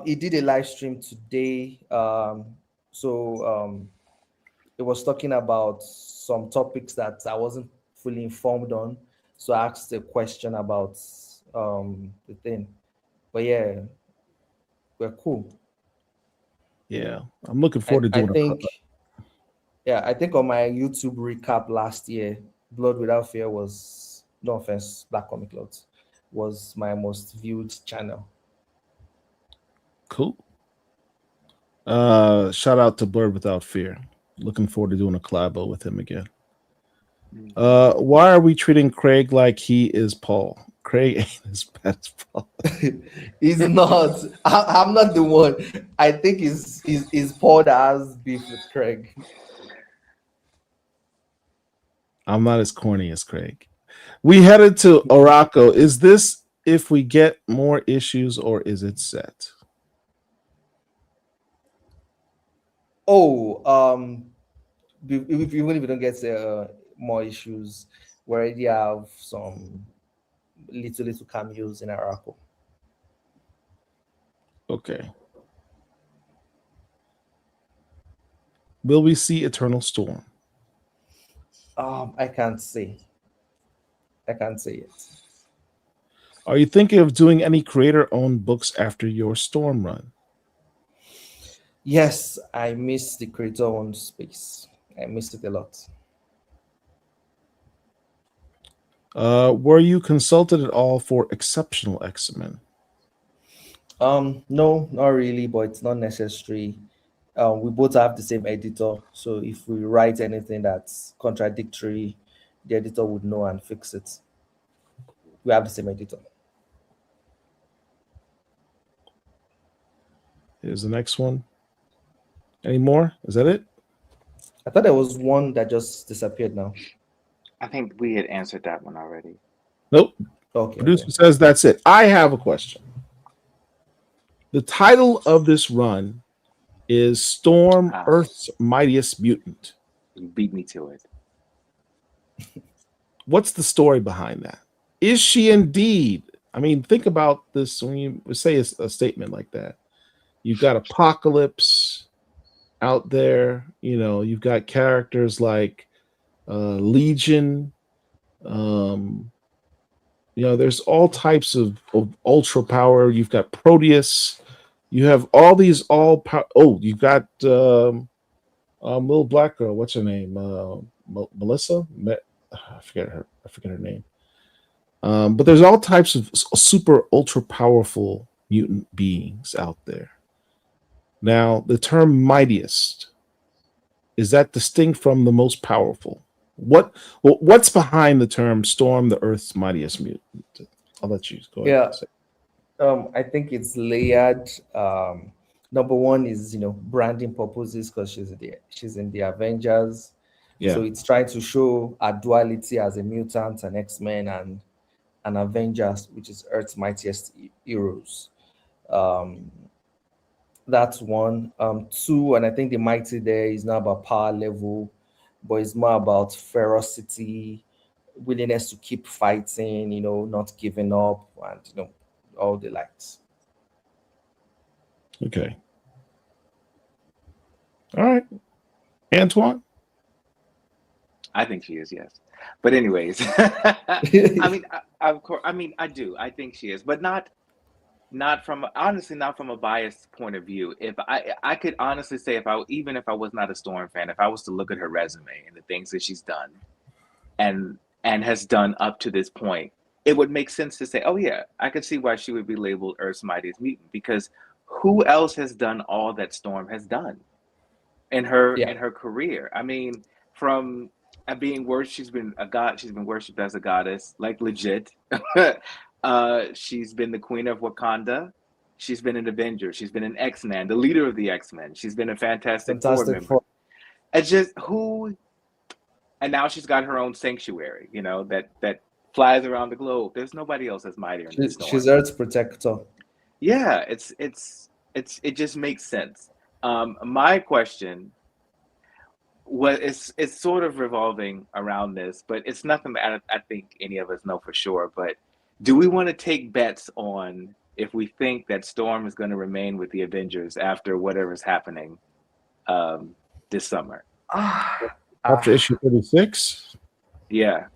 He did a live stream today. It was talking about some topics that I wasn't fully informed on. So I asked a question about the thing. But yeah, we're cool. Yeah, I'm looking forward to doing I think on my YouTube recap last year, Blood Without Fear was, no offense, Black Comic Lots, was my most viewed channel. Cool. Shout out to Blurred Without Fear. Looking forward to doing a collabo with him again. Why are we treating Craig like he is Paul? Craig ain't as bad as Paul. He's not. I'm not the one. I think is Paul that has beef with Craig. I'm not as corny as Craig. We headed to ORORO. Is this if we get more issues or is it set? Even if we don't get more issues, we already have some little cameos in ORORO. Okay. Will we see Eternal Storm? I can't say it. Are you thinking of doing any creator-owned books after your Storm run? Yes, I miss the creator-owned space. I missed it a lot. Were you consulted at all for Exceptional X-Men? No, not really, but it's not necessary. We both have the same editor, so if we write anything that's contradictory, the editor would know and fix it. We have the same editor. Here's the next one. Any more? Is that it? I thought there was one that just disappeared now. I think we had answered that one already. Nope. Okay. Producer says that's it. I have a question. The title of this run is Storm Ah, Earth's mightiest mutant. you beat me to it. What's the story behind that? Is she indeed? I mean, think about this when you say a statement like that. You've got Apocalypse out there. You know, you've got characters like Legion. Um, you know, there's all types of ultra power. You've got Proteus. You have all these all power. Oh, you've got little black girl. What's her name? Melissa. I forget her. I forget her name. But there's all types of super ultra powerful mutant beings out there. Now, the term mightiest, is that distinct from the most powerful? What's behind the term Storm, the Earth's mightiest mutant? I'll let you go ahead. Yeah. I think it's layered. Number one is branding purposes because she's in the Avengers. Yeah. So it's trying to show a duality as a mutant, an X-Men, and an Avengers, which is Earth's mightiest heroes. That's one. Two, and I think the mighty there is not about power level, but it's more about ferocity, willingness to keep fighting, not giving up, and all the likes. Okay. All right. Antoine? I think she is, yes. But anyways, I mean, of course, I mean, I do. I think she is, but not from honestly, not from a biased point of view. If I could honestly say, even if I was not a Storm fan, if I was to look at her resume and the things that she's done and has done up to this point, it would make sense to say, oh yeah, I could see why she would be labeled Earth's Mightiest Mutant, because who else has done all that Storm has done in her career? I mean, from being worshipped, she's been a god. She's been worshipped as a goddess, like legit. She's been the queen of Wakanda. She's been an Avenger. She's been an X-Man, the leader of the X-Men. She's been a Fantastic Four member. It's just and now she's got her own sanctuary, that flies around the globe. There's nobody else that's mightier than Storm. She's Earth's protector. Yeah, it just makes sense. My question it's sort of revolving around this, but it's nothing that I think any of us know for sure. But do we want to take bets on if we think that Storm is going to remain with the Avengers after whatever's happening this summer? After issue 36? Yeah.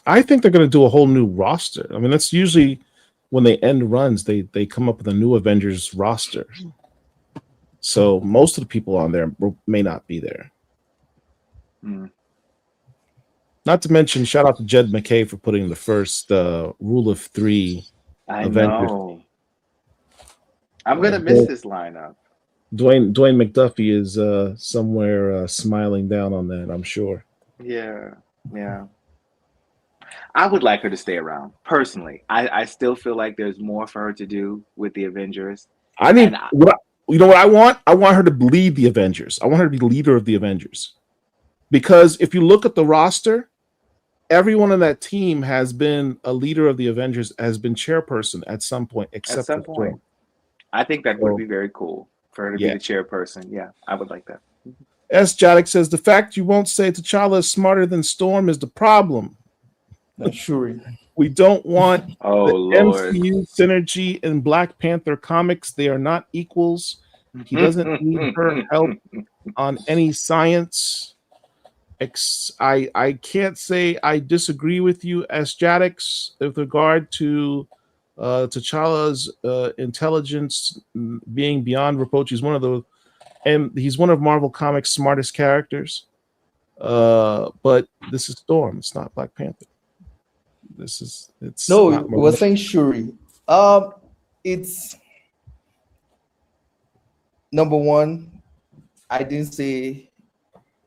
I think they're going to do a whole new roster. I mean, that's usually when they end runs, they come up with a new Avengers roster. So most of the people on there may not be there. Not to mention, shout out to Jed McKay for putting the first Rule of 3 Avengers. Know. I'm gonna miss this lineup. Dwayne McDuffie is somewhere smiling down on that, I'm sure. Yeah. I would like her to stay around personally. I still feel like there's more for her to do with the Avengers. You know what I want? I want her to lead the Avengers. I want her to be the leader of the Avengers. Because if you look at the roster, everyone on that team has been a leader of the Avengers, has been chairperson at some point, except for Storm. I think that would be very cool for her to be the chairperson. Yeah, I would like that. S. Jadek says, the fact you won't say T'Challa is smarter than Storm is the problem. Sure. We don't want the Lord. MCU synergy in Black Panther comics. They are not equals. He doesn't need her help on any science. I can't say I disagree with you, S. Jadix, with regard to T'Challa's intelligence being beyond reproach. He's one of Marvel Comics' smartest characters. But this is Storm. It's not Black Panther. We're saying Shuri. It's number one. I didn't say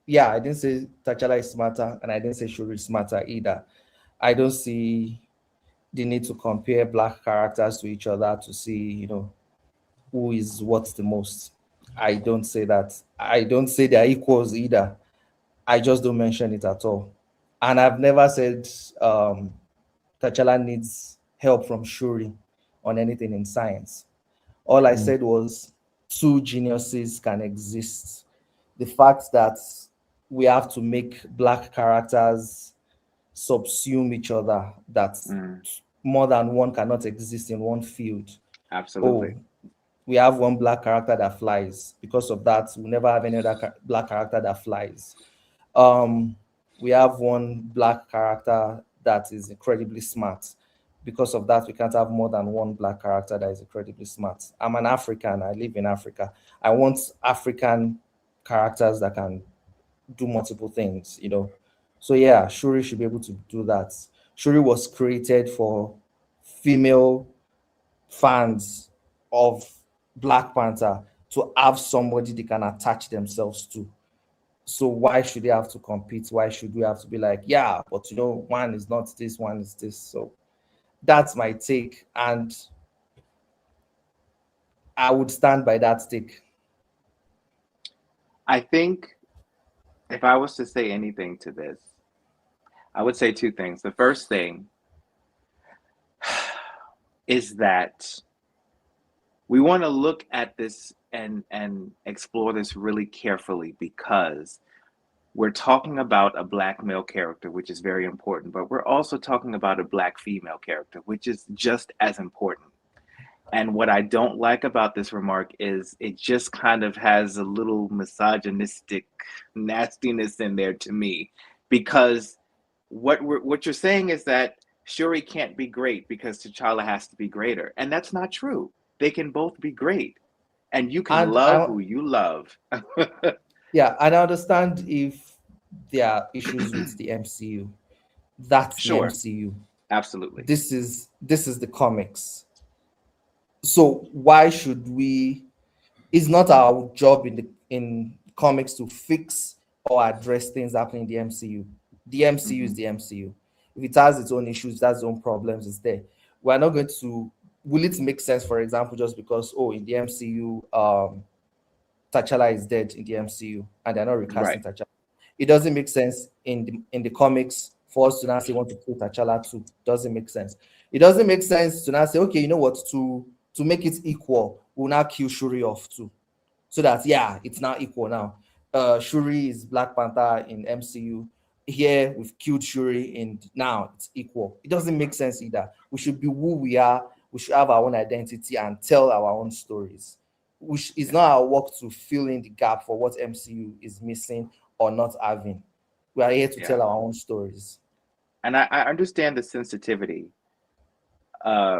T'Challa is smarter, and I didn't say Shuri is smarter either. I don't see the need to compare Black characters to each other to see, who is what's the most. I don't say that. I don't say they're equals either. I just don't mention it at all. And I've never said T'Challa needs help from Shuri on anything in science. All I said was two geniuses can exist. The fact that we have to make black characters subsume each other, that more than one cannot exist in one field. Absolutely. Oh, we have one black character that flies. Because of that, we never have any other black character that flies. We have one black character that is incredibly smart. Because of that, we can't have more than one black character that is incredibly smart. I'm an African. I live in Africa. I want African characters that can do multiple things, you know. So yeah, Shuri should be able to do that. Shuri was created for female fans of Black Panther to have somebody they can attach themselves to. So why should they have to compete? Why should we have to be like, yeah, but you know, one is not this, one is this. So that's my take, and I would stand by that take. I think if I was to say anything to this, I would say two things. The first thing is that we want to look at this and explore this really carefully, because we're talking about a black male character, which is very important, but we're also talking about a black female character, which is just as important. And what I don't like about this remark is it just kind of has a little misogynistic nastiness in there to me, because what you're saying is that Shuri can't be great because T'Challa has to be greater, and that's not true. They can both be great, and you can And love who you love. yeah, and I understand if there are issues with the MCU. That's the Sure, MCU. absolutely. This is the comics. So why should we? It's not our job in comics to fix or address things happening in the MCU. The MCU is Mhm. the MCU. If it has its own issues, that's its own problems, it's there. We're not going to. Will it make sense, for example, just because in the MCU, T'Challa is dead in the MCU and they're not recasting Right. T'Challa? It doesn't make sense in the comics for us to now say want to kill T'Challa too. Doesn't make sense. It doesn't make sense to now say, okay, you know what, to make it equal, we'll now kill Shuri off too. So that yeah, it's now equal now. Shuri is Black Panther in MCU. Here we've killed Shuri and now it's equal. It doesn't make sense either. We should be who we are. We should have our own identity and tell our own stories. Which is not our work to fill in the gap for what MCU is missing or not having. We are here to Yeah. tell our own stories. And I understand the sensitivity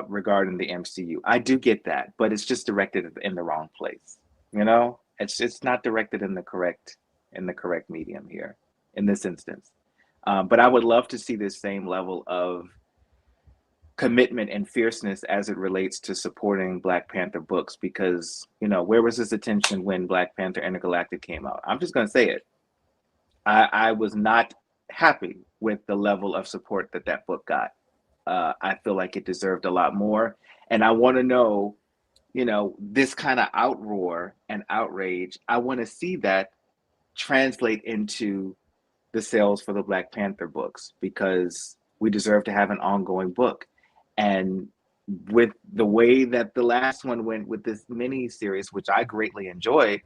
regarding the MCU. I do get that, but it's just directed in the wrong place. You know, it's not directed in the correct medium here in this instance. But I would love to see this same level of commitment and fierceness as it relates to supporting Black Panther books, because you know, where was his attention when Black Panther Intergalactic came out? I'm just going to say it. I was not happy with the level of support that that book got. I feel like it deserved a lot more, and I want to know, you know, this kind of outroar and outrage. I want to see that translate into the sales for the Black Panther books, because we deserve to have an ongoing book. And with the way that the last one went with this mini series, which I greatly enjoyed,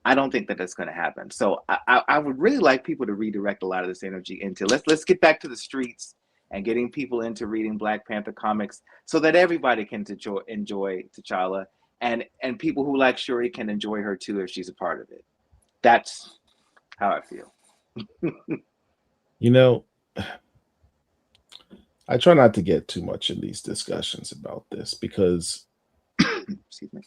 I don't think that that's going to happen. So I would really like people to redirect a lot of this energy into let's get back to the streets and getting people into reading Black Panther comics, so that everybody can enjoy T'Challa, and people who like Shuri can enjoy her too if she's a part of it. That's how I feel. You know, I try not to get too much in these discussions about this because Excuse me.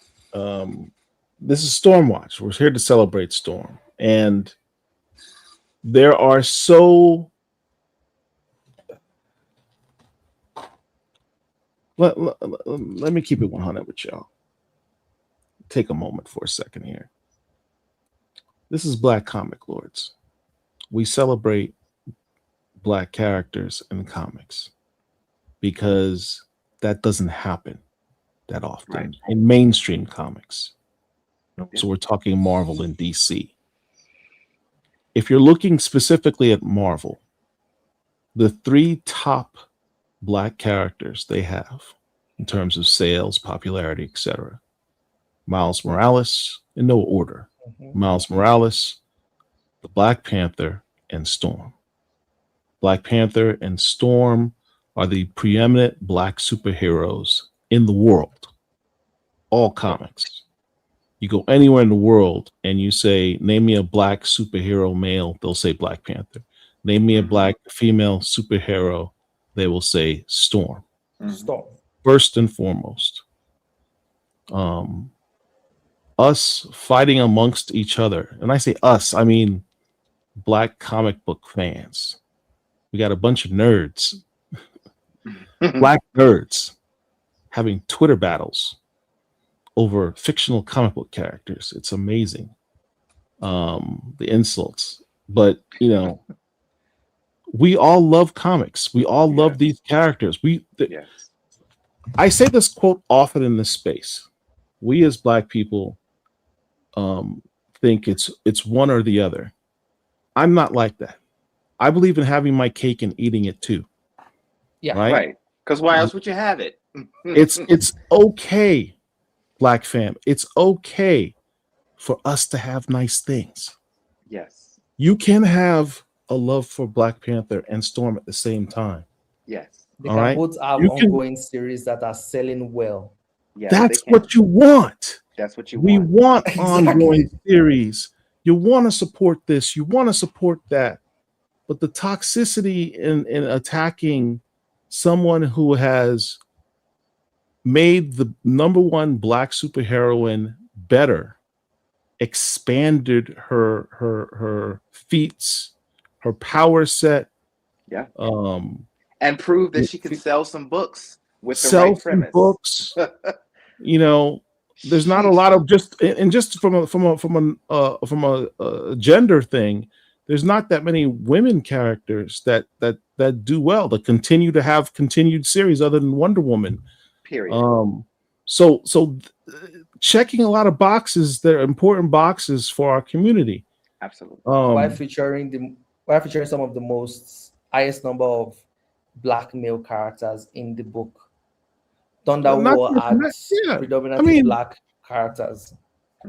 this is Stormwatch. We're here to celebrate Storm, and there are so let me keep it 100 with y'all. Take a moment for a second here. This is Black Comic Lords. We celebrate Black characters in comics because that doesn't happen that often Right. in mainstream comics. Yeah. So we're talking Marvel and DC. If you're looking specifically at Marvel, the three top Black characters they have in terms of sales, popularity, etc., Miles Morales, in no order. Mhm. Miles Morales, the Black Panther, and Storm. Black Panther and Storm are the preeminent black superheroes in the world, all comics. You go anywhere in the world and you say, name me a black superhero male, they'll say Black Panther. Name me a black female superhero, they will say Storm. Storm. First and foremost. Um, us fighting amongst each other. And I say us, I mean black comic book fans. We got a bunch of nerds, black nerds, having Twitter battles over fictional comic book characters. It's amazing. The insults. But, you know, we all love comics. We all love these characters. Yes. I say this quote often in this space. We as black people think it's one or the other. I'm not like that. I believe in having my cake and eating it too. Yeah. Right. Because why else would you have it? It's okay, black fam. It's okay for us to have nice things. Yes. You can have a love for Black Panther and Storm at the same time. Yes. They All can right. both have You can- ongoing series that are selling well. Yes, That's they can. what you want. That's what you We want. want Exactly. ongoing series. You want to support this. You want to support that. But the toxicity in attacking someone who has made the number one black superheroine better, expanded her feats, her power set, Yeah. um, And prove that she can sell some books with the sell right some premise. books. You know, there's not a lot of just from a gender thing. There's not that many women characters that do well, that continue to have continued series other than Wonder Woman. Period. So checking a lot of boxes, they're important boxes for our community. Absolutely. While featuring some of the most highest number of black male characters in the book. Thunder Not War just had that, yeah. predominantly I mean, black characters.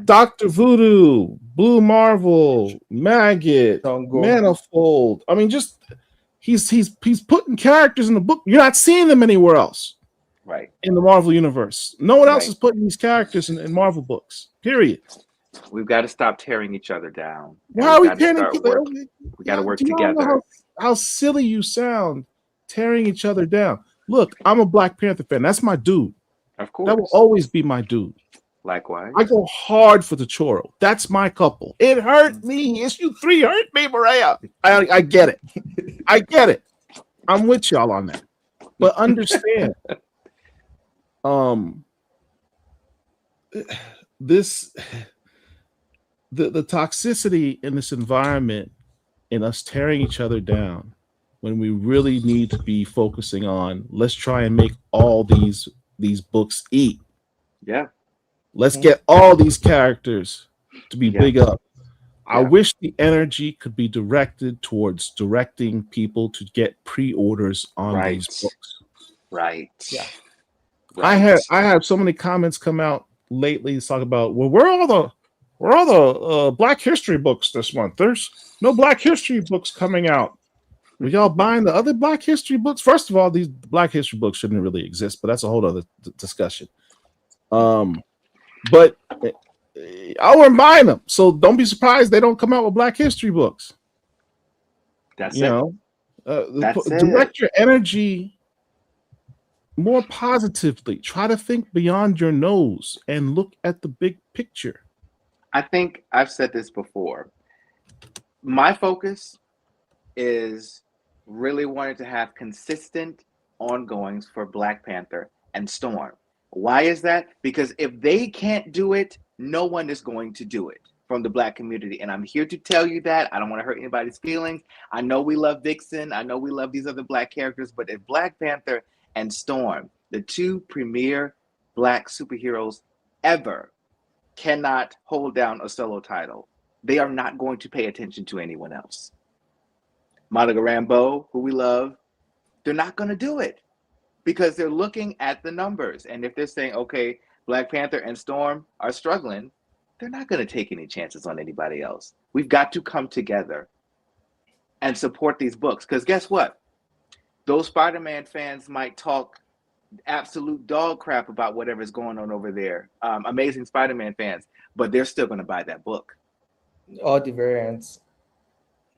Dr. Voodoo, Blue Marvel, Maggot, Jungle. Manifold. I mean, just he's putting characters in the book. You're not seeing them anywhere else Right. in the Marvel universe. No one else Right. is putting these characters in Marvel books. Period. We've got to stop tearing each other down. Why are we gotta tearing start each other? We got to work Do y'all know together. how silly you sound, tearing each other down. Look, I'm a Black Panther fan. That's my dude. Of course. That will always be my dude. Likewise. I go hard for the Choro. That's my couple. It hurt me. It's you three hurt me, Murea. I get it. I get it. I'm with y'all on that. But understand, this the toxicity in this environment, in us tearing each other down, when we really need to be focusing on, let's try and make all these books eat. Yeah. Let's get all these characters to be big up. I Yeah. wish the energy could be directed towards directing people to get pre-orders on these books. Right. Yeah. Right. I have so many comments come out lately talk about, well, where are the Black History books this month? There's no Black History books coming out. Were y'all buying the other Black History books? First of all, these Black History books shouldn't really exist, but that's a whole other discussion. But I wasn't buying them, so don't be surprised they don't come out with Black History books. That's You it. know, That's direct your energy more positively. Try to think beyond your nose and look at the big picture. I think I've said this before. My focus is really wanting to have consistent ongoings for Black Panther and Storm. Why is that? Because if they can't do it, no one is going to do it from the Black community. And I'm here to tell you that. I don't want to hurt anybody's feelings. I know we love Vixen. I know we love these other Black characters. But if Black Panther and Storm, the two premier Black superheroes ever, cannot hold down a solo title, they are not going to pay attention to anyone else. Monica Rambeau, who we love, they're not going to do it because they're looking at the numbers. And if they're saying, okay, Black Panther and Storm are struggling, they're not going to take any chances on anybody else. We've got to come together and support these books. Because guess what? Those Spider-Man fans might talk absolute dog crap about whatever's going on over there. Amazing Spider-Man fans, but they're still going to buy that book. All the variants.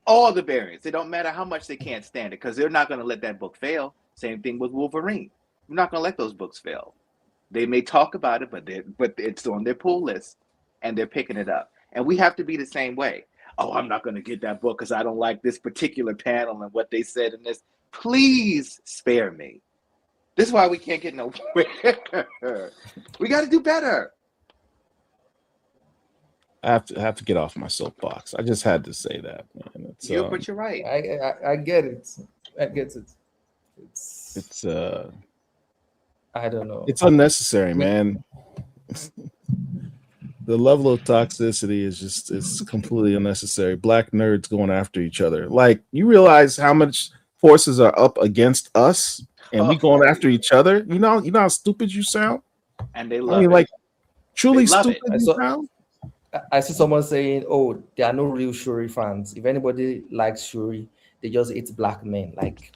All the variants. It don't matter how much they can't stand it, because they're not going to let that book fail. Same thing with Wolverine. We're not going to let those books fail. They may talk about it, but it's on their pull list, and they're picking it up. And we have to be the same way. Oh, I'm not going to get that book because I don't like this particular panel and what they said in this. Please spare me. This is why we can't get nowhere. We got to do better. I have to get off my soapbox. I just had to say that, man. But you're right. I get it. I get it. It's I don't know. It's unnecessary, man. The level of toxicity is it's completely unnecessary. Black nerds going after each other. Like, you realize how much forces are up against us, and we going after each other. You know how stupid you sound. And they love it. Like truly stupid you sound. I see someone saying, "Oh, there are no real Shuri fans. If anybody likes Shuri, they just hate black men." Like,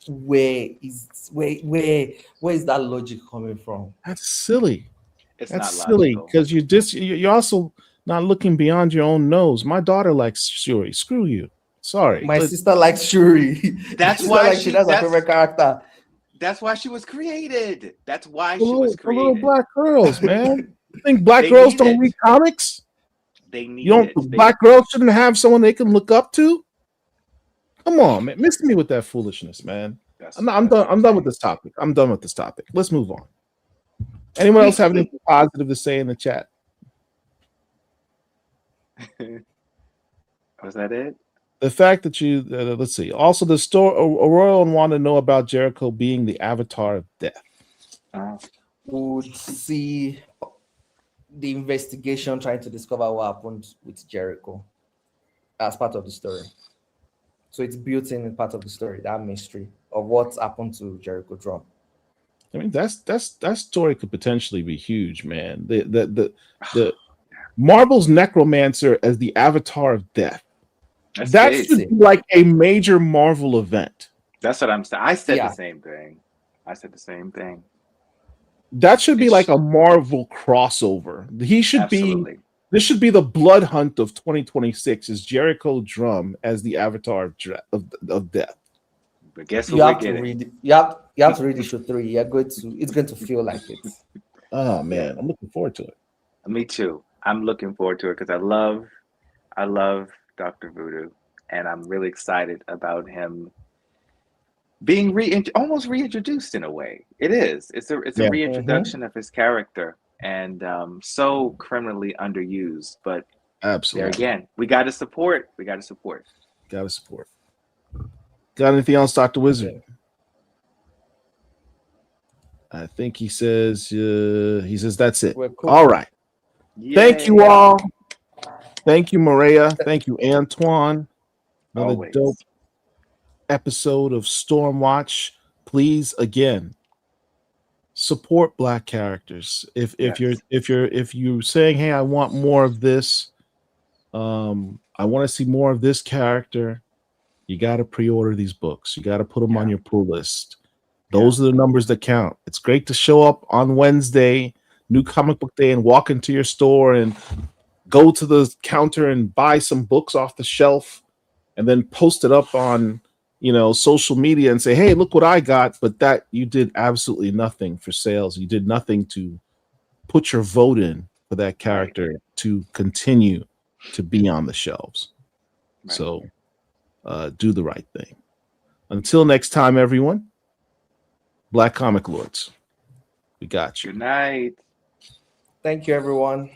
where is that logic coming from? That's silly. That's silly, because you're also not looking beyond your own nose. My daughter likes Shuri. Screw you. Sorry. My sister likes Shuri. That's why that's her favorite character. That's why she was created. That's why she was created. Little black girls, man. You think black girls don't read comics? They need black girls shouldn't have someone they can look up to? Come on, man. Miss me with that foolishness, man. I'm done with this topic. Let's move on. Anyone else have anything positive to say in the chat? Was that it? The fact that you let's see. Also, the story Aurora want to know about Jericho being the avatar of death. Would see the investigation trying to discover what happened with Jericho as part of the story. So it's built in part of the story, that mystery of what happened to Jericho Drum. I mean, that story could potentially be huge, man. The Marvel's Necromancer as the avatar of death. That should be like a major Marvel event. That's what I'm saying. I said the same thing. That should be like a Marvel crossover. He should be. This should be the blood hunt of 2026. Is Jericho Drum as the avatar of death? But guess what we're getting? You have to read issue 3. It's going to feel like it. Oh man, I'm looking forward to it. Me too. I'm looking forward to it because I love Dr. Voodoo, and I'm really excited about him being almost reintroduced in a way. It is. It's a reintroduction of his character, and so criminally underused. But absolutely, there again, we got to support. Got anything else, Dr. Wizard? I think he says that's it. Cool. All right. Yay. Thank you all. Thank you, Murea. Thank you, Antoine. Another dope episode of Stormwatch. Please, again, support Black characters. If you're saying, hey, I want more of this, I want to see more of this character, you got to pre-order these books. You got to put them on your pull list. Those are the numbers that count. It's great to show up on Wednesday, New Comic Book Day, and walk into your store and go to the counter and buy some books off the shelf and then post it up on, social media and say, hey, look what I got. But that you did absolutely nothing for sales. You did nothing to put your vote in for that character to continue to be on the shelves. Right. So do the right thing. Until next time, everyone, Black Comic Lords, we got you. Good night. Thank you, everyone.